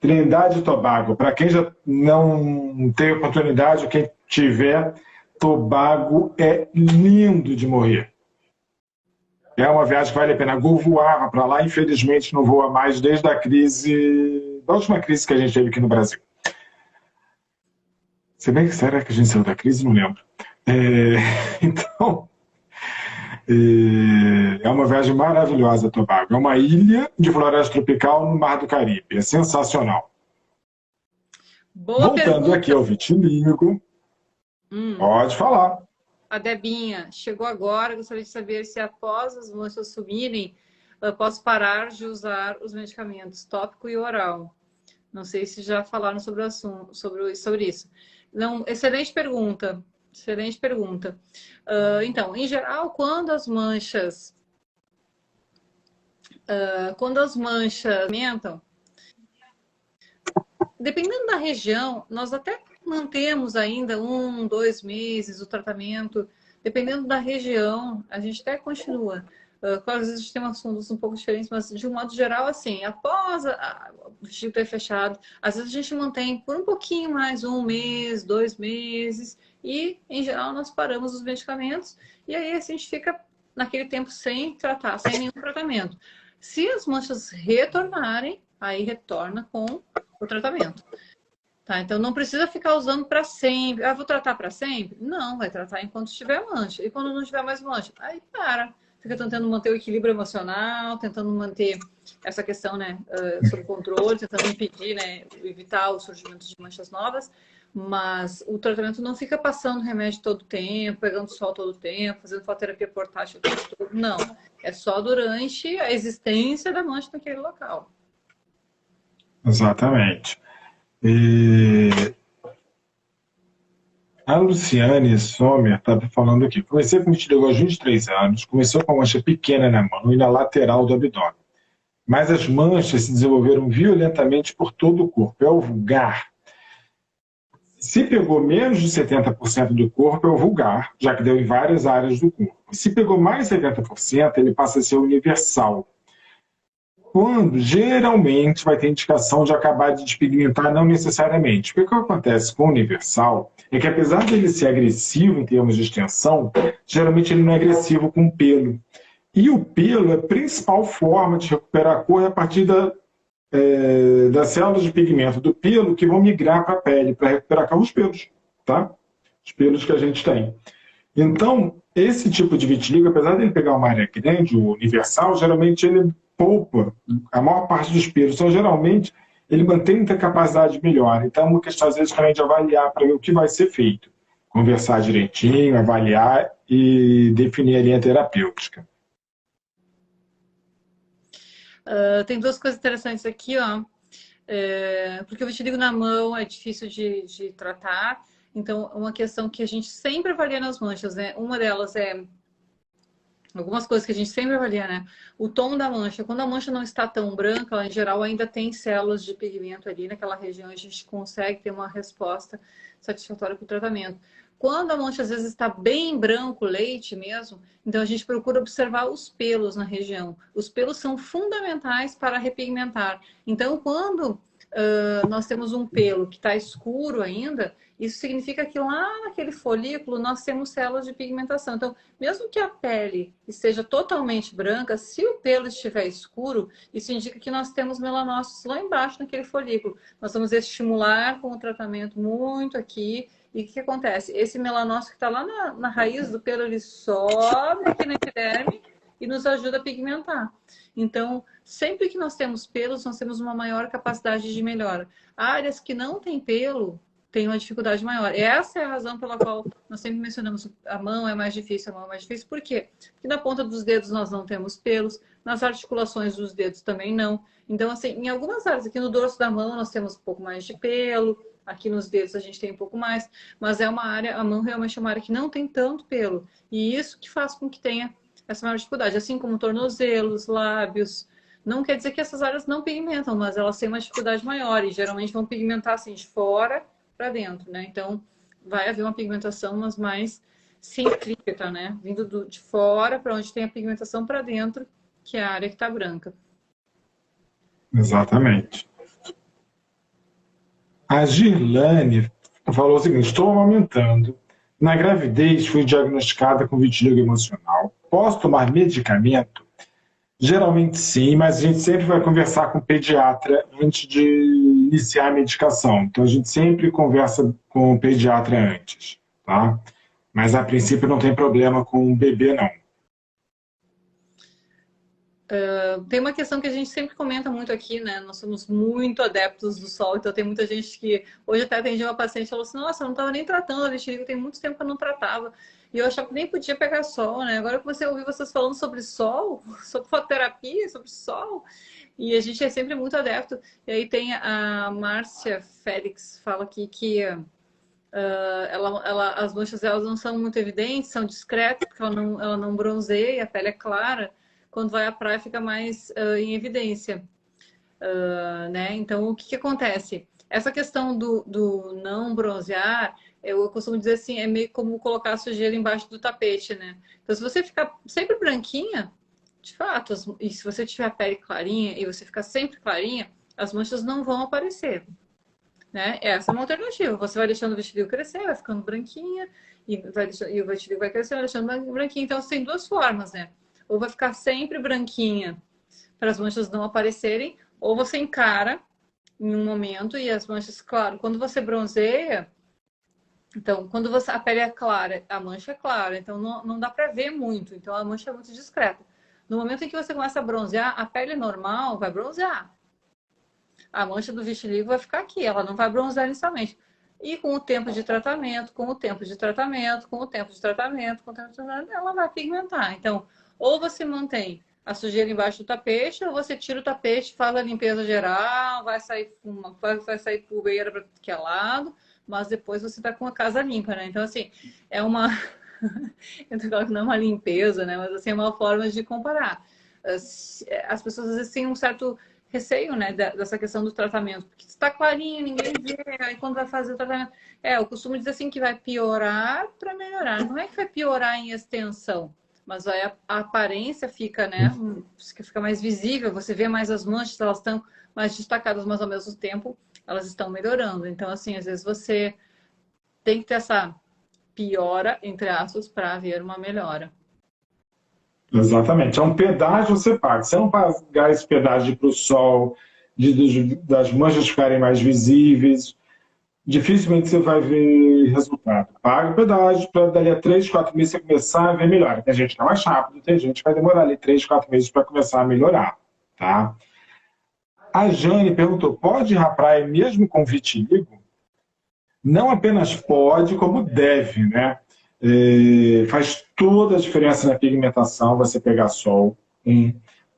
Trindade e Tobago. Para quem já não tem oportunidade, quem tiver, Tobago é lindo de morrer. É uma viagem que vale a pena. A Gol voava para lá, infelizmente não voa mais desde da última crise que a gente teve aqui no Brasil. Se bem que será que a gente saiu da crise? Não lembro. Então, é uma viagem maravilhosa, Tobago. É uma ilha de floresta tropical no Mar do Caribe. É sensacional. Boa Voltando pergunta. Aqui ao vitiligo, pode falar. A Debinha, chegou agora, gostaria de saber se após as manchas sumirem, eu posso parar de usar os medicamentos tópico e oral. Não sei se já falaram sobre o assunto, sobre isso. Não, excelente pergunta. Excelente pergunta. Então, em geral, quando as manchas aumentam, dependendo da região, nós até mantemos ainda 1, 2 meses o tratamento. Dependendo da região, a gente até continua. Claro, às vezes a gente tem assuntos um pouco diferentes, mas de um modo geral, assim, após o vitiligo ter fechado, às vezes a gente mantém por um pouquinho mais, 1 mês, 2 meses, e em geral nós paramos os medicamentos, e aí assim, a gente fica naquele tempo sem tratar, sem nenhum tratamento. Se as manchas retornarem, aí retorna com o tratamento. Tá, então não precisa ficar usando para sempre. Vou tratar para sempre? Não, vai tratar enquanto tiver mancha. E quando não tiver mais mancha, aí para. Fica tentando manter o equilíbrio emocional, tentando manter essa questão, né, sob controle, tentando impedir, né, evitar o surgimento de manchas novas. Mas o tratamento não fica passando remédio todo o tempo, pegando sol todo o tempo, fazendo fototerapia portátil o tempo todo. Não, é só durante a existência da mancha naquele local. Exatamente. A Luciane Sommer estava falando aqui. Comecei com vitiligo aos 23 anos, começou com uma mancha pequena na mão e na lateral do abdômen. Mas as manchas se desenvolveram violentamente por todo o corpo. É o vulgar. Se pegou menos de 70% do corpo, é o vulgar, já que deu em várias áreas do corpo. Se pegou mais de 70%, ele passa a ser universal. quando geralmente vai ter indicação de acabar de despigmentar, não necessariamente. Porque o que acontece com o universal é que, apesar de ele ser agressivo em termos de extensão, geralmente ele não é agressivo com pelo. E o pelo é a principal forma de recuperar a cor a partir das células de pigmento do pelo que vão migrar para a pele para recuperar os pelos, tá? Os pelos que a gente tem. Então, esse tipo de vitiligo, apesar de ele pegar uma área grande, o universal, geralmente ele poupa a maior parte dos pelos. Então, geralmente, ele mantém muita capacidade melhor. Então, é uma questão, às vezes, também de avaliar para ver o que vai ser feito. Conversar direitinho, avaliar e definir a linha terapêutica. Tem duas coisas interessantes aqui, ó. Porque o vitiligo na mão é difícil de tratar. Então, uma questão que a gente sempre avalia nas manchas, né? Uma delas é algumas coisas que a gente sempre avalia, né? O tom da mancha. Quando a mancha não está tão branca, ela, em geral, ainda tem células de pigmento ali naquela região. A gente consegue ter uma resposta satisfatória para o tratamento. Quando a mancha, às vezes, está bem branco, leite mesmo, então a gente procura observar os pelos na região. Os pelos são fundamentais para repigmentar. Então, quando nós temos um pelo que está escuro ainda, isso significa que lá naquele folículo nós temos células de pigmentação. Então, mesmo que a pele esteja totalmente branca, se o pelo estiver escuro, isso indica que nós temos melanócitos lá embaixo naquele folículo. Nós vamos estimular com o tratamento muito aqui. E o que acontece? Esse melanócito que está lá na raiz do pelo, ele sobe aqui na epiderme e nos ajuda a pigmentar. Então, sempre que nós temos pelos, nós temos uma maior capacidade de melhora. Áreas que não têm pelo, tem uma dificuldade maior. Essa é a razão pela qual nós sempre mencionamos a mão é mais difícil, a mão é mais difícil. Por quê? Porque na ponta dos dedos nós não temos pelos, nas articulações dos dedos também não. Então, assim, em algumas áreas, aqui no dorso da mão nós temos um pouco mais de pelo, aqui nos dedos a gente tem um pouco mais, mas é uma área, a mão realmente é uma área que não tem tanto pelo. E isso que faz com que tenha essa maior dificuldade. Assim como tornozelos, lábios. Não quer dizer que essas áreas não pigmentam, mas elas têm uma dificuldade maior e geralmente vão pigmentar assim de fora para dentro, né? Então, vai haver uma pigmentação, mas mais centrípeta, né? Vindo de fora para onde tem a pigmentação para dentro, que é a área que está branca. Exatamente. A Girlane falou o seguinte: estou amamentando. Na gravidez, fui diagnosticada com vitiligo emocional. Posso tomar medicamento? Geralmente sim, mas a gente sempre vai conversar com o pediatra antes de iniciar a medicação. Então a gente sempre conversa com o pediatra antes, tá? Mas a princípio não tem problema com o bebê, não. Tem uma questão que a gente sempre comenta muito aqui, né? Nós somos muito adeptos do sol, então tem muita gente que... Hoje até atendi uma paciente e falou assim, nossa, eu não estava nem tratando a vitiligo, tem muito tempo que eu não tratava. E eu achava que nem podia pegar sol, né? Agora que você ouviu vocês falando sobre sol, sobre fototerapia, sobre sol, e a gente é sempre muito adepto. E aí tem a Márcia Félix, fala aqui que as manchas elas não são muito evidentes, são discretas, porque ela não bronzeia, a pele é clara. Quando vai à praia fica mais em evidência. Né? Então, o que acontece? Essa questão do não bronzear, eu costumo dizer assim, é meio como colocar a sujeira embaixo do tapete, né? Então, se você ficar sempre branquinha, de fato, e se você tiver a pele clarinha e você ficar sempre clarinha, as manchas não vão aparecer. Né? Essa é uma alternativa. Você vai deixando o vitiligo crescer, vai ficando branquinha, e o vitiligo vai crescendo, vai deixando branquinha. Então, você tem duas formas, né? Ou vai ficar sempre branquinha para as manchas não aparecerem, ou você encara em um momento e as manchas, claro, quando você bronzeia, então, quando a pele é clara, a mancha é clara, então não dá para ver muito, então a mancha é muito discreta. No momento em que você começa a bronzear, a pele normal vai bronzear. A mancha do vitiligo vai ficar aqui, ela não vai bronzear inicialmente. E com o tempo de tratamento, com o tempo de tratamento, com o tempo de tratamento, com o tempo de tratamento, ela vai pigmentar. Então, ou você mantém a sujeira embaixo do tapete, ou você tira o tapete, faz a limpeza geral, vai sair poeira para tudo que é lado, mas depois você tá com a casa limpa, né? Então, assim, é uma... Eu tô falando que não é uma limpeza, né? Mas, assim, é uma forma de comparar. As pessoas, às vezes, têm um certo receio, né, dessa questão do tratamento, porque está clarinho, ninguém vê, aí quando vai fazer o tratamento... eu costumo dizer assim que vai piorar para melhorar, não é que vai piorar em extensão. mas aí a aparência fica, né, fica mais visível, você vê mais as manchas, elas estão mais destacadas, mas ao mesmo tempo elas estão melhorando. Então, assim, às vezes você tem que ter essa piora, entre aspas, para haver uma melhora. Exatamente. É um pedágio você paga. Você não pagar esse pedágio para o sol, das manchas ficarem mais visíveis, dificilmente você vai ver resultado. Paga o pedágio para dali a 3, 4 meses você começar a ver melhor. Tem gente que é mais rápido, tem gente que vai demorar ali 3, 4 meses para começar a melhorar. Tá? A Jane perguntou, pode ir à praia mesmo com vitiligo? Não apenas pode, como deve, né? Faz toda a diferença na pigmentação você pegar sol.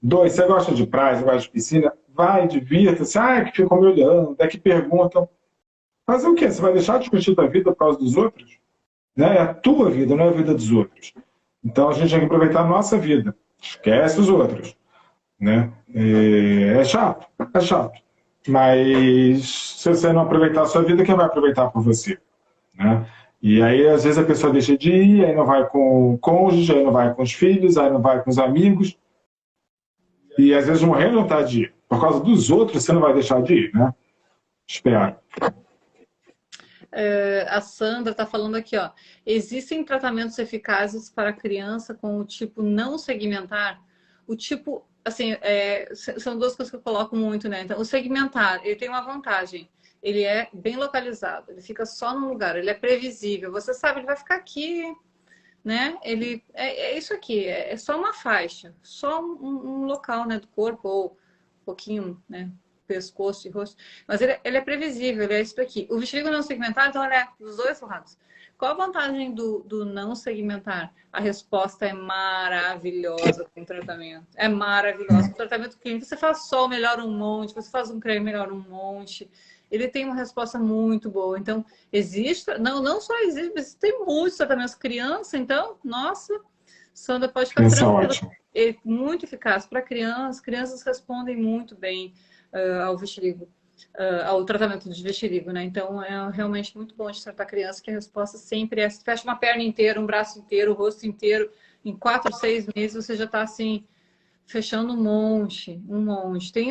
2, você gosta de praia, você gosta de piscina? Vai, divirta-se. Que ficam me olhando, é que perguntam. Fazer o quê? Você vai deixar de curtir a vida por causa dos outros? Né? É a tua vida, não é a vida dos outros. Então a gente tem que aproveitar a nossa vida. Esquece os outros. Né? É chato, é chato. Mas se você não aproveitar a sua vida, quem vai aproveitar por você? Né? E aí, às vezes, a pessoa deixa de ir, aí não vai com o cônjuge, aí não vai com os filhos, aí não vai com os amigos. E às vezes morrer não está de ir. Por causa dos outros, você não vai deixar de ir, né? Espero. A Sandra está falando aqui, ó. Existem tratamentos eficazes para criança com o tipo não segmentar? O tipo, assim, são duas coisas que eu coloco muito, né? Então, o segmentar, ele tem uma vantagem. Ele é bem localizado, ele fica só num lugar, ele é previsível. Você sabe, ele vai ficar aqui, né? Ele é isso aqui, é só uma faixa, só um local, né, do corpo, ou um pouquinho, né? Pescoço e rosto, mas ele é previsível, ele é isso daqui. O vitiligo não segmentado, então ele é dos dois lados. Qual a vantagem do não segmentar? A resposta é maravilhosa com o tratamento. É maravilhosa. O tratamento clínico, você faz sol, melhora um monte, você faz um creme, melhora um monte. Ele tem uma resposta muito boa. Então, existe, não só existe, mas tem muitos tratamentos. Criança, então, nossa, Sandra pode ficar tranquila. É muito eficaz para crianças. Crianças respondem muito bem ao vitiligo, ao tratamento de vitiligo, né? Então é realmente muito bom de tratar criança, que a resposta sempre é: fecha uma perna inteira, um braço inteiro, o rosto inteiro, em 4, 6 meses você já está assim, fechando um monte.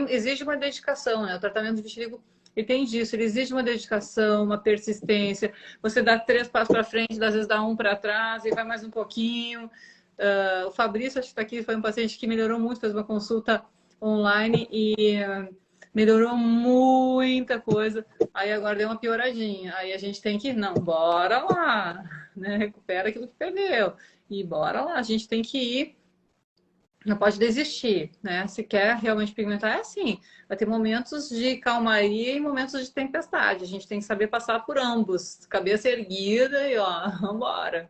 Exige uma dedicação, né? O tratamento de vitiligo, ele tem disso, ele exige uma dedicação, uma persistência. Você dá 3 passos para frente, às vezes dá 1 para trás, e vai mais um pouquinho. O Fabrício, acho que está aqui, foi um paciente que melhorou muito, fez uma consulta online e melhorou muita coisa. Aí agora deu uma pioradinha. Aí a gente tem que ir, não, bora lá, né? Recupera aquilo que perdeu. E bora lá, a gente tem que ir. Não pode desistir, né? Se quer realmente pigmentar, é assim. Vai ter momentos de calmaria e momentos de tempestade. A gente tem que saber passar por ambos. Cabeça erguida e, ó, vambora.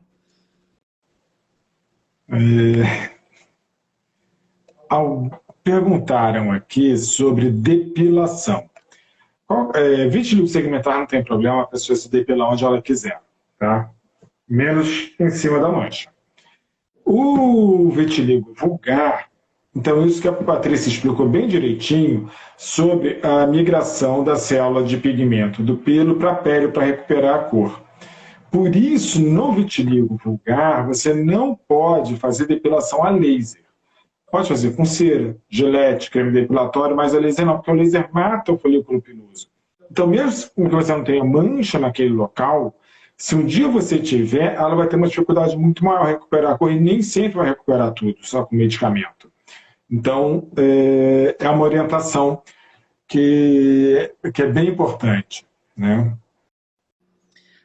Perguntaram aqui sobre depilação. Vitiligo segmentar não tem problema, a pessoa se depilar onde ela quiser, tá? Menos em cima da mancha. O vitiligo vulgar, então isso que a Patrícia explicou bem direitinho sobre a migração da célula de pigmento do pelo para a pele para recuperar a cor. Por isso, no vitiligo vulgar, você não pode fazer depilação a laser. Pode fazer com cera, gilete, creme depilatório, mas a laser não, porque o laser mata o folículo piloso. Então, mesmo que você não tenha mancha naquele local, se um dia você tiver, ela vai ter uma dificuldade muito maior em recuperar a cor e nem sempre vai recuperar tudo, só com medicamento. Então, é uma orientação que é bem importante, né?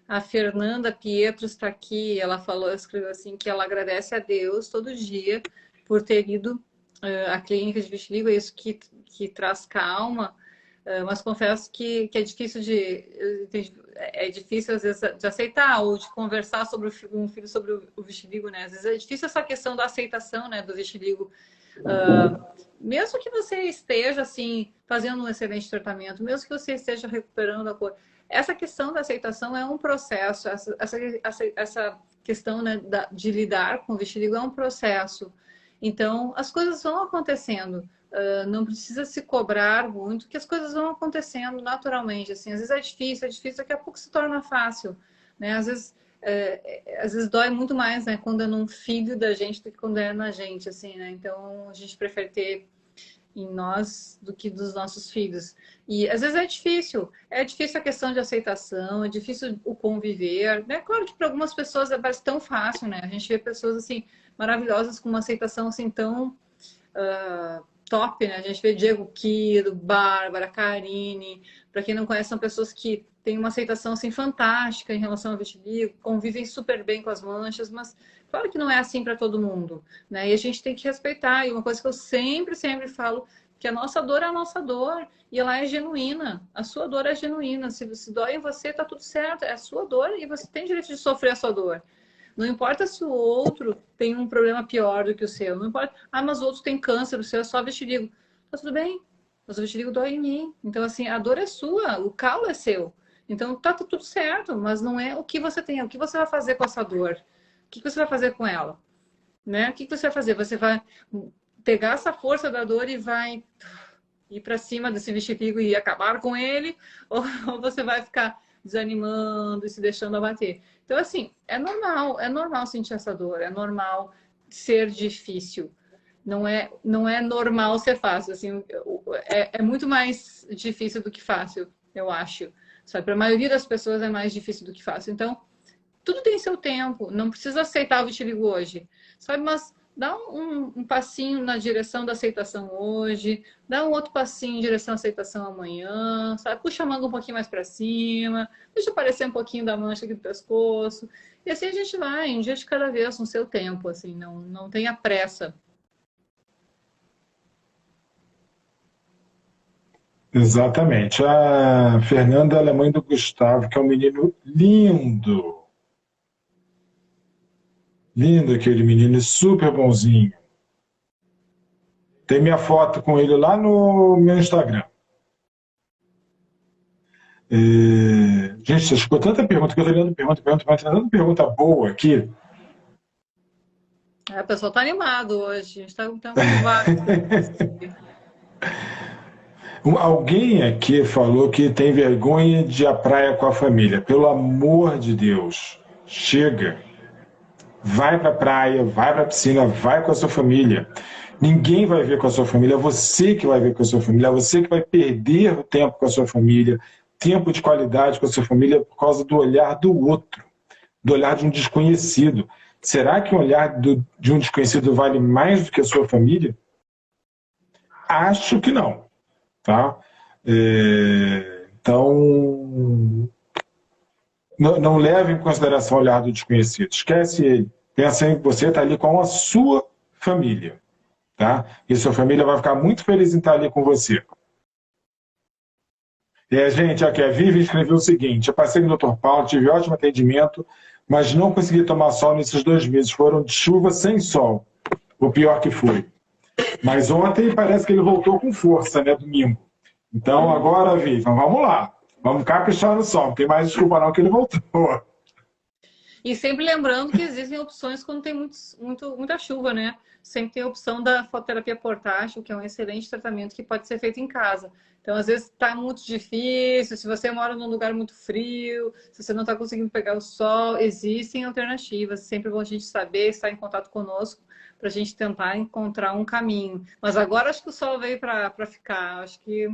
A Fernanda Pietro está aqui, ela escreveu assim, que ela agradece a Deus todo dia por ter ido à clínica de vitiligo, é isso que traz calma, mas confesso que é difícil às vezes de aceitar ou de conversar sobre um filho sobre o vitiligo, né? Às vezes é difícil essa questão da aceitação, né, do vitiligo. Mesmo que você esteja assim fazendo um excelente tratamento, mesmo que você esteja recuperando a cor, essa questão da aceitação é um processo. Essa questão, né, de lidar com o vitiligo é um processo. Então, as coisas vão acontecendo. Não precisa se cobrar muito, que as coisas vão acontecendo naturalmente. Assim, às vezes é difícil, daqui a pouco se torna fácil, né? Às vezes às vezes dói muito mais, né, quando é num filho da gente do que quando é na gente, assim, né? Então a gente prefere ter em nós do que dos nossos filhos. E às vezes é difícil a questão de aceitação, é difícil o conviver, né? Claro que para algumas pessoas parece tão fácil, né? A gente vê pessoas assim maravilhosas com uma aceitação assim tão top, né? A gente vê Diego Quiro, Bárbara, Karine. Para quem não conhece, são pessoas que têm uma aceitação assim fantástica em relação ao vitiligo, convivem super bem com as manchas, mas claro que não é assim para todo mundo, né? E a gente tem que respeitar. E uma coisa que eu sempre falo, que a nossa dor é a nossa dor e ela é genuína. A sua dor é genuína. Se dói em você, tá tudo certo. É a sua dor e você tem direito de sofrer a sua dor. Não importa se o outro tem um problema pior do que o seu. Não importa. Ah, mas o outro tem câncer, o seu é só vitiligo. Tá tudo bem. Mas o vitiligo dói em mim. Então, assim, a dor é sua, o calo é seu. Então, tá tudo certo, mas não é o que você tem. É o que você vai fazer com essa dor. O que você vai fazer com ela? Né? O que você vai fazer? Você vai pegar essa força da dor e vai ir para cima desse vitiligo e acabar com ele? Ou você vai ficar desanimando e se deixando abater? Então, assim, é normal sentir essa dor, é normal ser difícil. Não é normal ser fácil. Assim, é muito mais difícil do que fácil, eu acho. Para a maioria das pessoas é mais difícil do que fácil. Então, tudo tem seu tempo. Não precisa aceitar o vitiligo hoje, sabe? Mas dá um passinho na direção da aceitação hoje, dá um outro passinho em direção à aceitação amanhã, sabe? Puxa a manga um pouquinho mais para cima, deixa aparecer um pouquinho da mancha aqui do pescoço. E assim a gente vai, um dia de cada vez, no seu tempo, assim, não tenha pressa. Exatamente. A Fernanda, ela é mãe do Gustavo, que é um menino lindo. Lindo aquele menino, super bonzinho. Tem minha foto com ele lá no meu Instagram. Gente, você chegou tanta pergunta que eu estou lendo tanta pergunta boa aqui. A pessoa está animado hoje, a gente está com vários. Alguém aqui falou que tem vergonha de ir à praia com a família. Pelo amor de Deus, chega. Vai para a praia, vai para a piscina, vai com a sua família. Ninguém vai ver com a sua família, é você que vai ver com a sua família, é você que vai perder o tempo com a sua família, tempo de qualidade com a sua família por causa do olhar do outro, do olhar de um desconhecido. Será que o olhar de um desconhecido vale mais do que a sua família? Acho que não. Tá? Então, não leve em consideração o olhar do desconhecido. Esquece ele. Pensa em você estar ali com a sua família. Tá? E sua família vai ficar muito feliz em estar ali com você. Gente, aqui a Vivi escreveu o seguinte: eu passei no Dr. Paulo, tive ótimo atendimento, mas não consegui tomar sol nesses 2 meses. Foram de chuva sem sol. O pior que foi. Mas ontem parece que ele voltou com força, né, domingo. Então agora, Vivi, vamos lá. Vamos caprichar no sol. Não tem mais desculpa não que ele voltou. E sempre lembrando que existem opções quando tem muita chuva, né? Sempre tem a opção da fototerapia portátil, que é um excelente tratamento que pode ser feito em casa. Então, às vezes, está muito difícil, se você mora num lugar muito frio, se você não está conseguindo pegar o sol, existem alternativas. Sempre bom a gente saber, estar em contato conosco, para a gente tentar encontrar um caminho. Mas agora acho que o sol veio para ficar. Acho que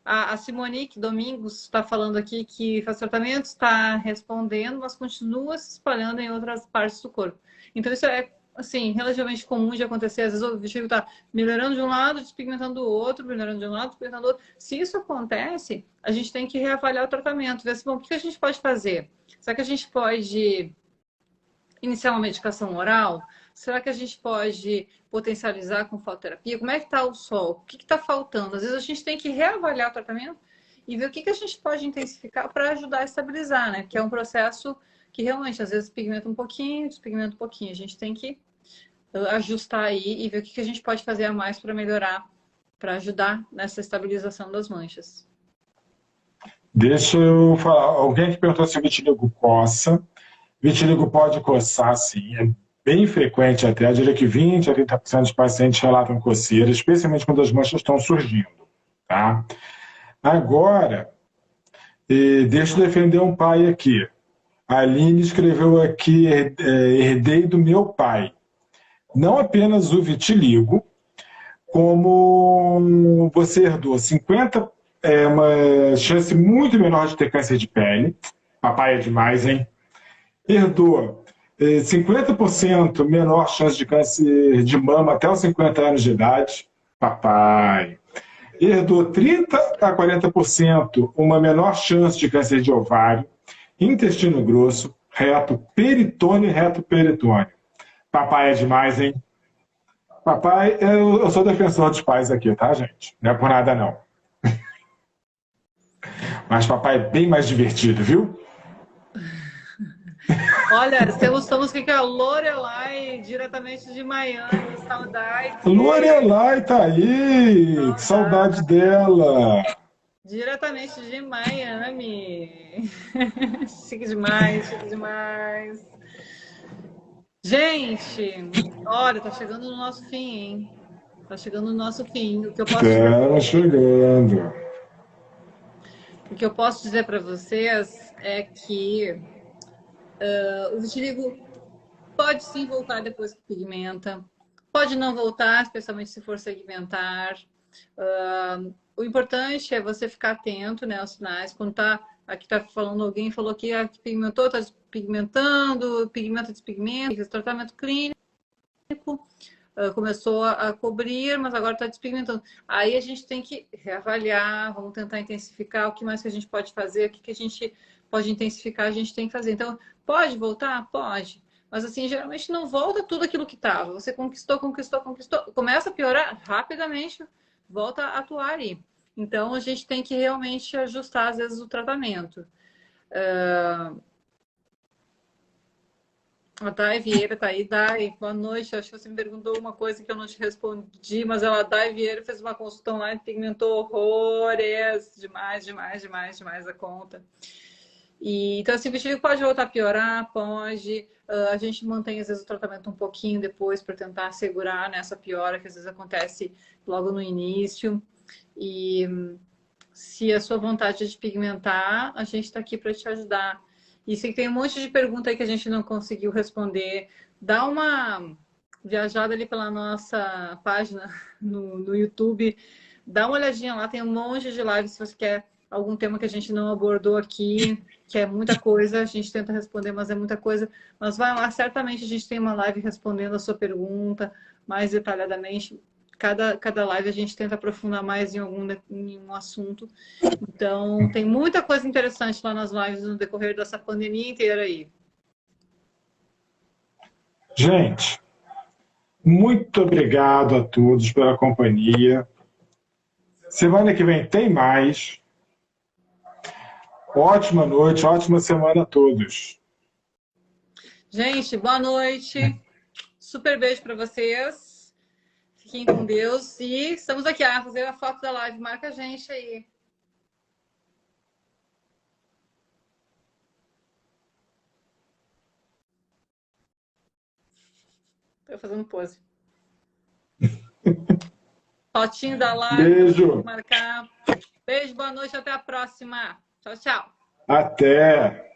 a Simonique Domingos está falando aqui que faz tratamento, está respondendo, mas continua se espalhando em outras partes do corpo. Então, isso é, assim, relativamente comum de acontecer. Às vezes o vitiligo está melhorando de um lado, despigmentando do outro, melhorando de um lado, despigmentando do outro. Se isso acontece, a gente tem que reavaliar o tratamento, ver assim, bom, o que a gente pode fazer? Será que a gente pode iniciar uma medicação oral? Será que a gente pode potencializar com fototerapia? Como é que está o sol? O que está faltando? Às vezes a gente tem que reavaliar o tratamento e ver o que a gente pode intensificar para ajudar a estabilizar, né? Que é um processo que realmente às vezes pigmenta um pouquinho, despigmenta um pouquinho. A gente tem que ajustar aí e ver o que a gente pode fazer a mais para melhorar, para ajudar nessa estabilização das manchas. Deixa eu falar. Alguém que perguntou se o vitiligo coça. Vitiligo pode coçar, sim. É bem frequente até. Eu diria que 20% a 30% dos pacientes relatam coceira, especialmente quando as manchas estão surgindo. Tá? Agora, deixa eu defender um pai aqui. A Aline escreveu aqui, herdei do meu pai. Não apenas o vitiligo, como você herdou 50, uma chance muito menor de ter câncer de pele. Papai é demais, hein? Herdou 50% menor chance de câncer de mama até os 50 anos de idade. Papai. Herdou 30 a 40% uma menor chance de câncer de ovário, intestino grosso, reto peritônio e reto peritônio. Papai é demais, hein? Papai, eu sou defensor dos pais aqui, tá, gente? Não é por nada, não. Mas papai é bem mais divertido, viu? Olha, estamos aqui com a Lorelai, diretamente de Miami, saudade. Lorelai tá aí, que saudade dela. Diretamente de Miami. Chique demais, chique demais. Gente, olha, tá chegando no nosso fim, hein? Tá chegando no nosso fim. O que eu posso Tá chegando. O que eu posso dizer para vocês é que o vitiligo pode sim voltar depois que pigmenta, pode não voltar, especialmente se for segmentar. O importante é você ficar atento, né, aos sinais. Quando tá, aqui tá falando, alguém falou que pigmentou, tá despigmentando, pigmenta, despigmenta, fez tratamento clínico, começou a cobrir, mas agora está despigmentando. Aí a gente tem que reavaliar, vamos tentar intensificar, o que mais que a gente pode fazer, o que a gente pode intensificar, a gente tem que fazer. Então, pode voltar? Pode. Mas assim, geralmente não volta tudo aquilo que estava. Você conquistou, começa a piorar rapidamente, volta a atuar aí. Então, a gente tem que realmente ajustar, às vezes, o tratamento. A Dai Vieira tá aí. Dai, boa noite. Acho que você me perguntou uma coisa que eu não te respondi, mas a Dai Vieira fez uma consulta online, pigmentou horrores. Demais a conta. E, então, assim, o vitiligo pode voltar a piorar, pode. A gente mantém, às vezes, o tratamento um pouquinho depois para tentar segurar nessa piora, que às vezes acontece logo no início. E se a sua vontade é de pigmentar, a gente está aqui para te ajudar. E sei que tem um monte de pergunta aí que a gente não conseguiu responder. Dá uma viajada ali pela nossa página no YouTube. Dá uma olhadinha lá, tem um monte de lives se você quer algum tema que a gente não abordou aqui, que é muita coisa, a gente tenta responder, mas é muita coisa. Mas vai lá, certamente a gente tem uma live respondendo a sua pergunta mais detalhadamente. Cada live a gente tenta aprofundar mais em um assunto. Então, tem muita coisa interessante lá nas lives no decorrer dessa pandemia inteira aí. Gente, muito obrigado a todos pela companhia. Semana que vem tem mais. Ótima noite, ótima semana a todos. Gente, boa noite. Super beijo para vocês. Fiquem com Deus. E estamos aqui a fazer a foto da live. Marca a gente aí. Estou fazendo pose. Fotinho da live. Beijo. Marcar. Beijo, boa noite. Até a próxima. Tchau, tchau. Até.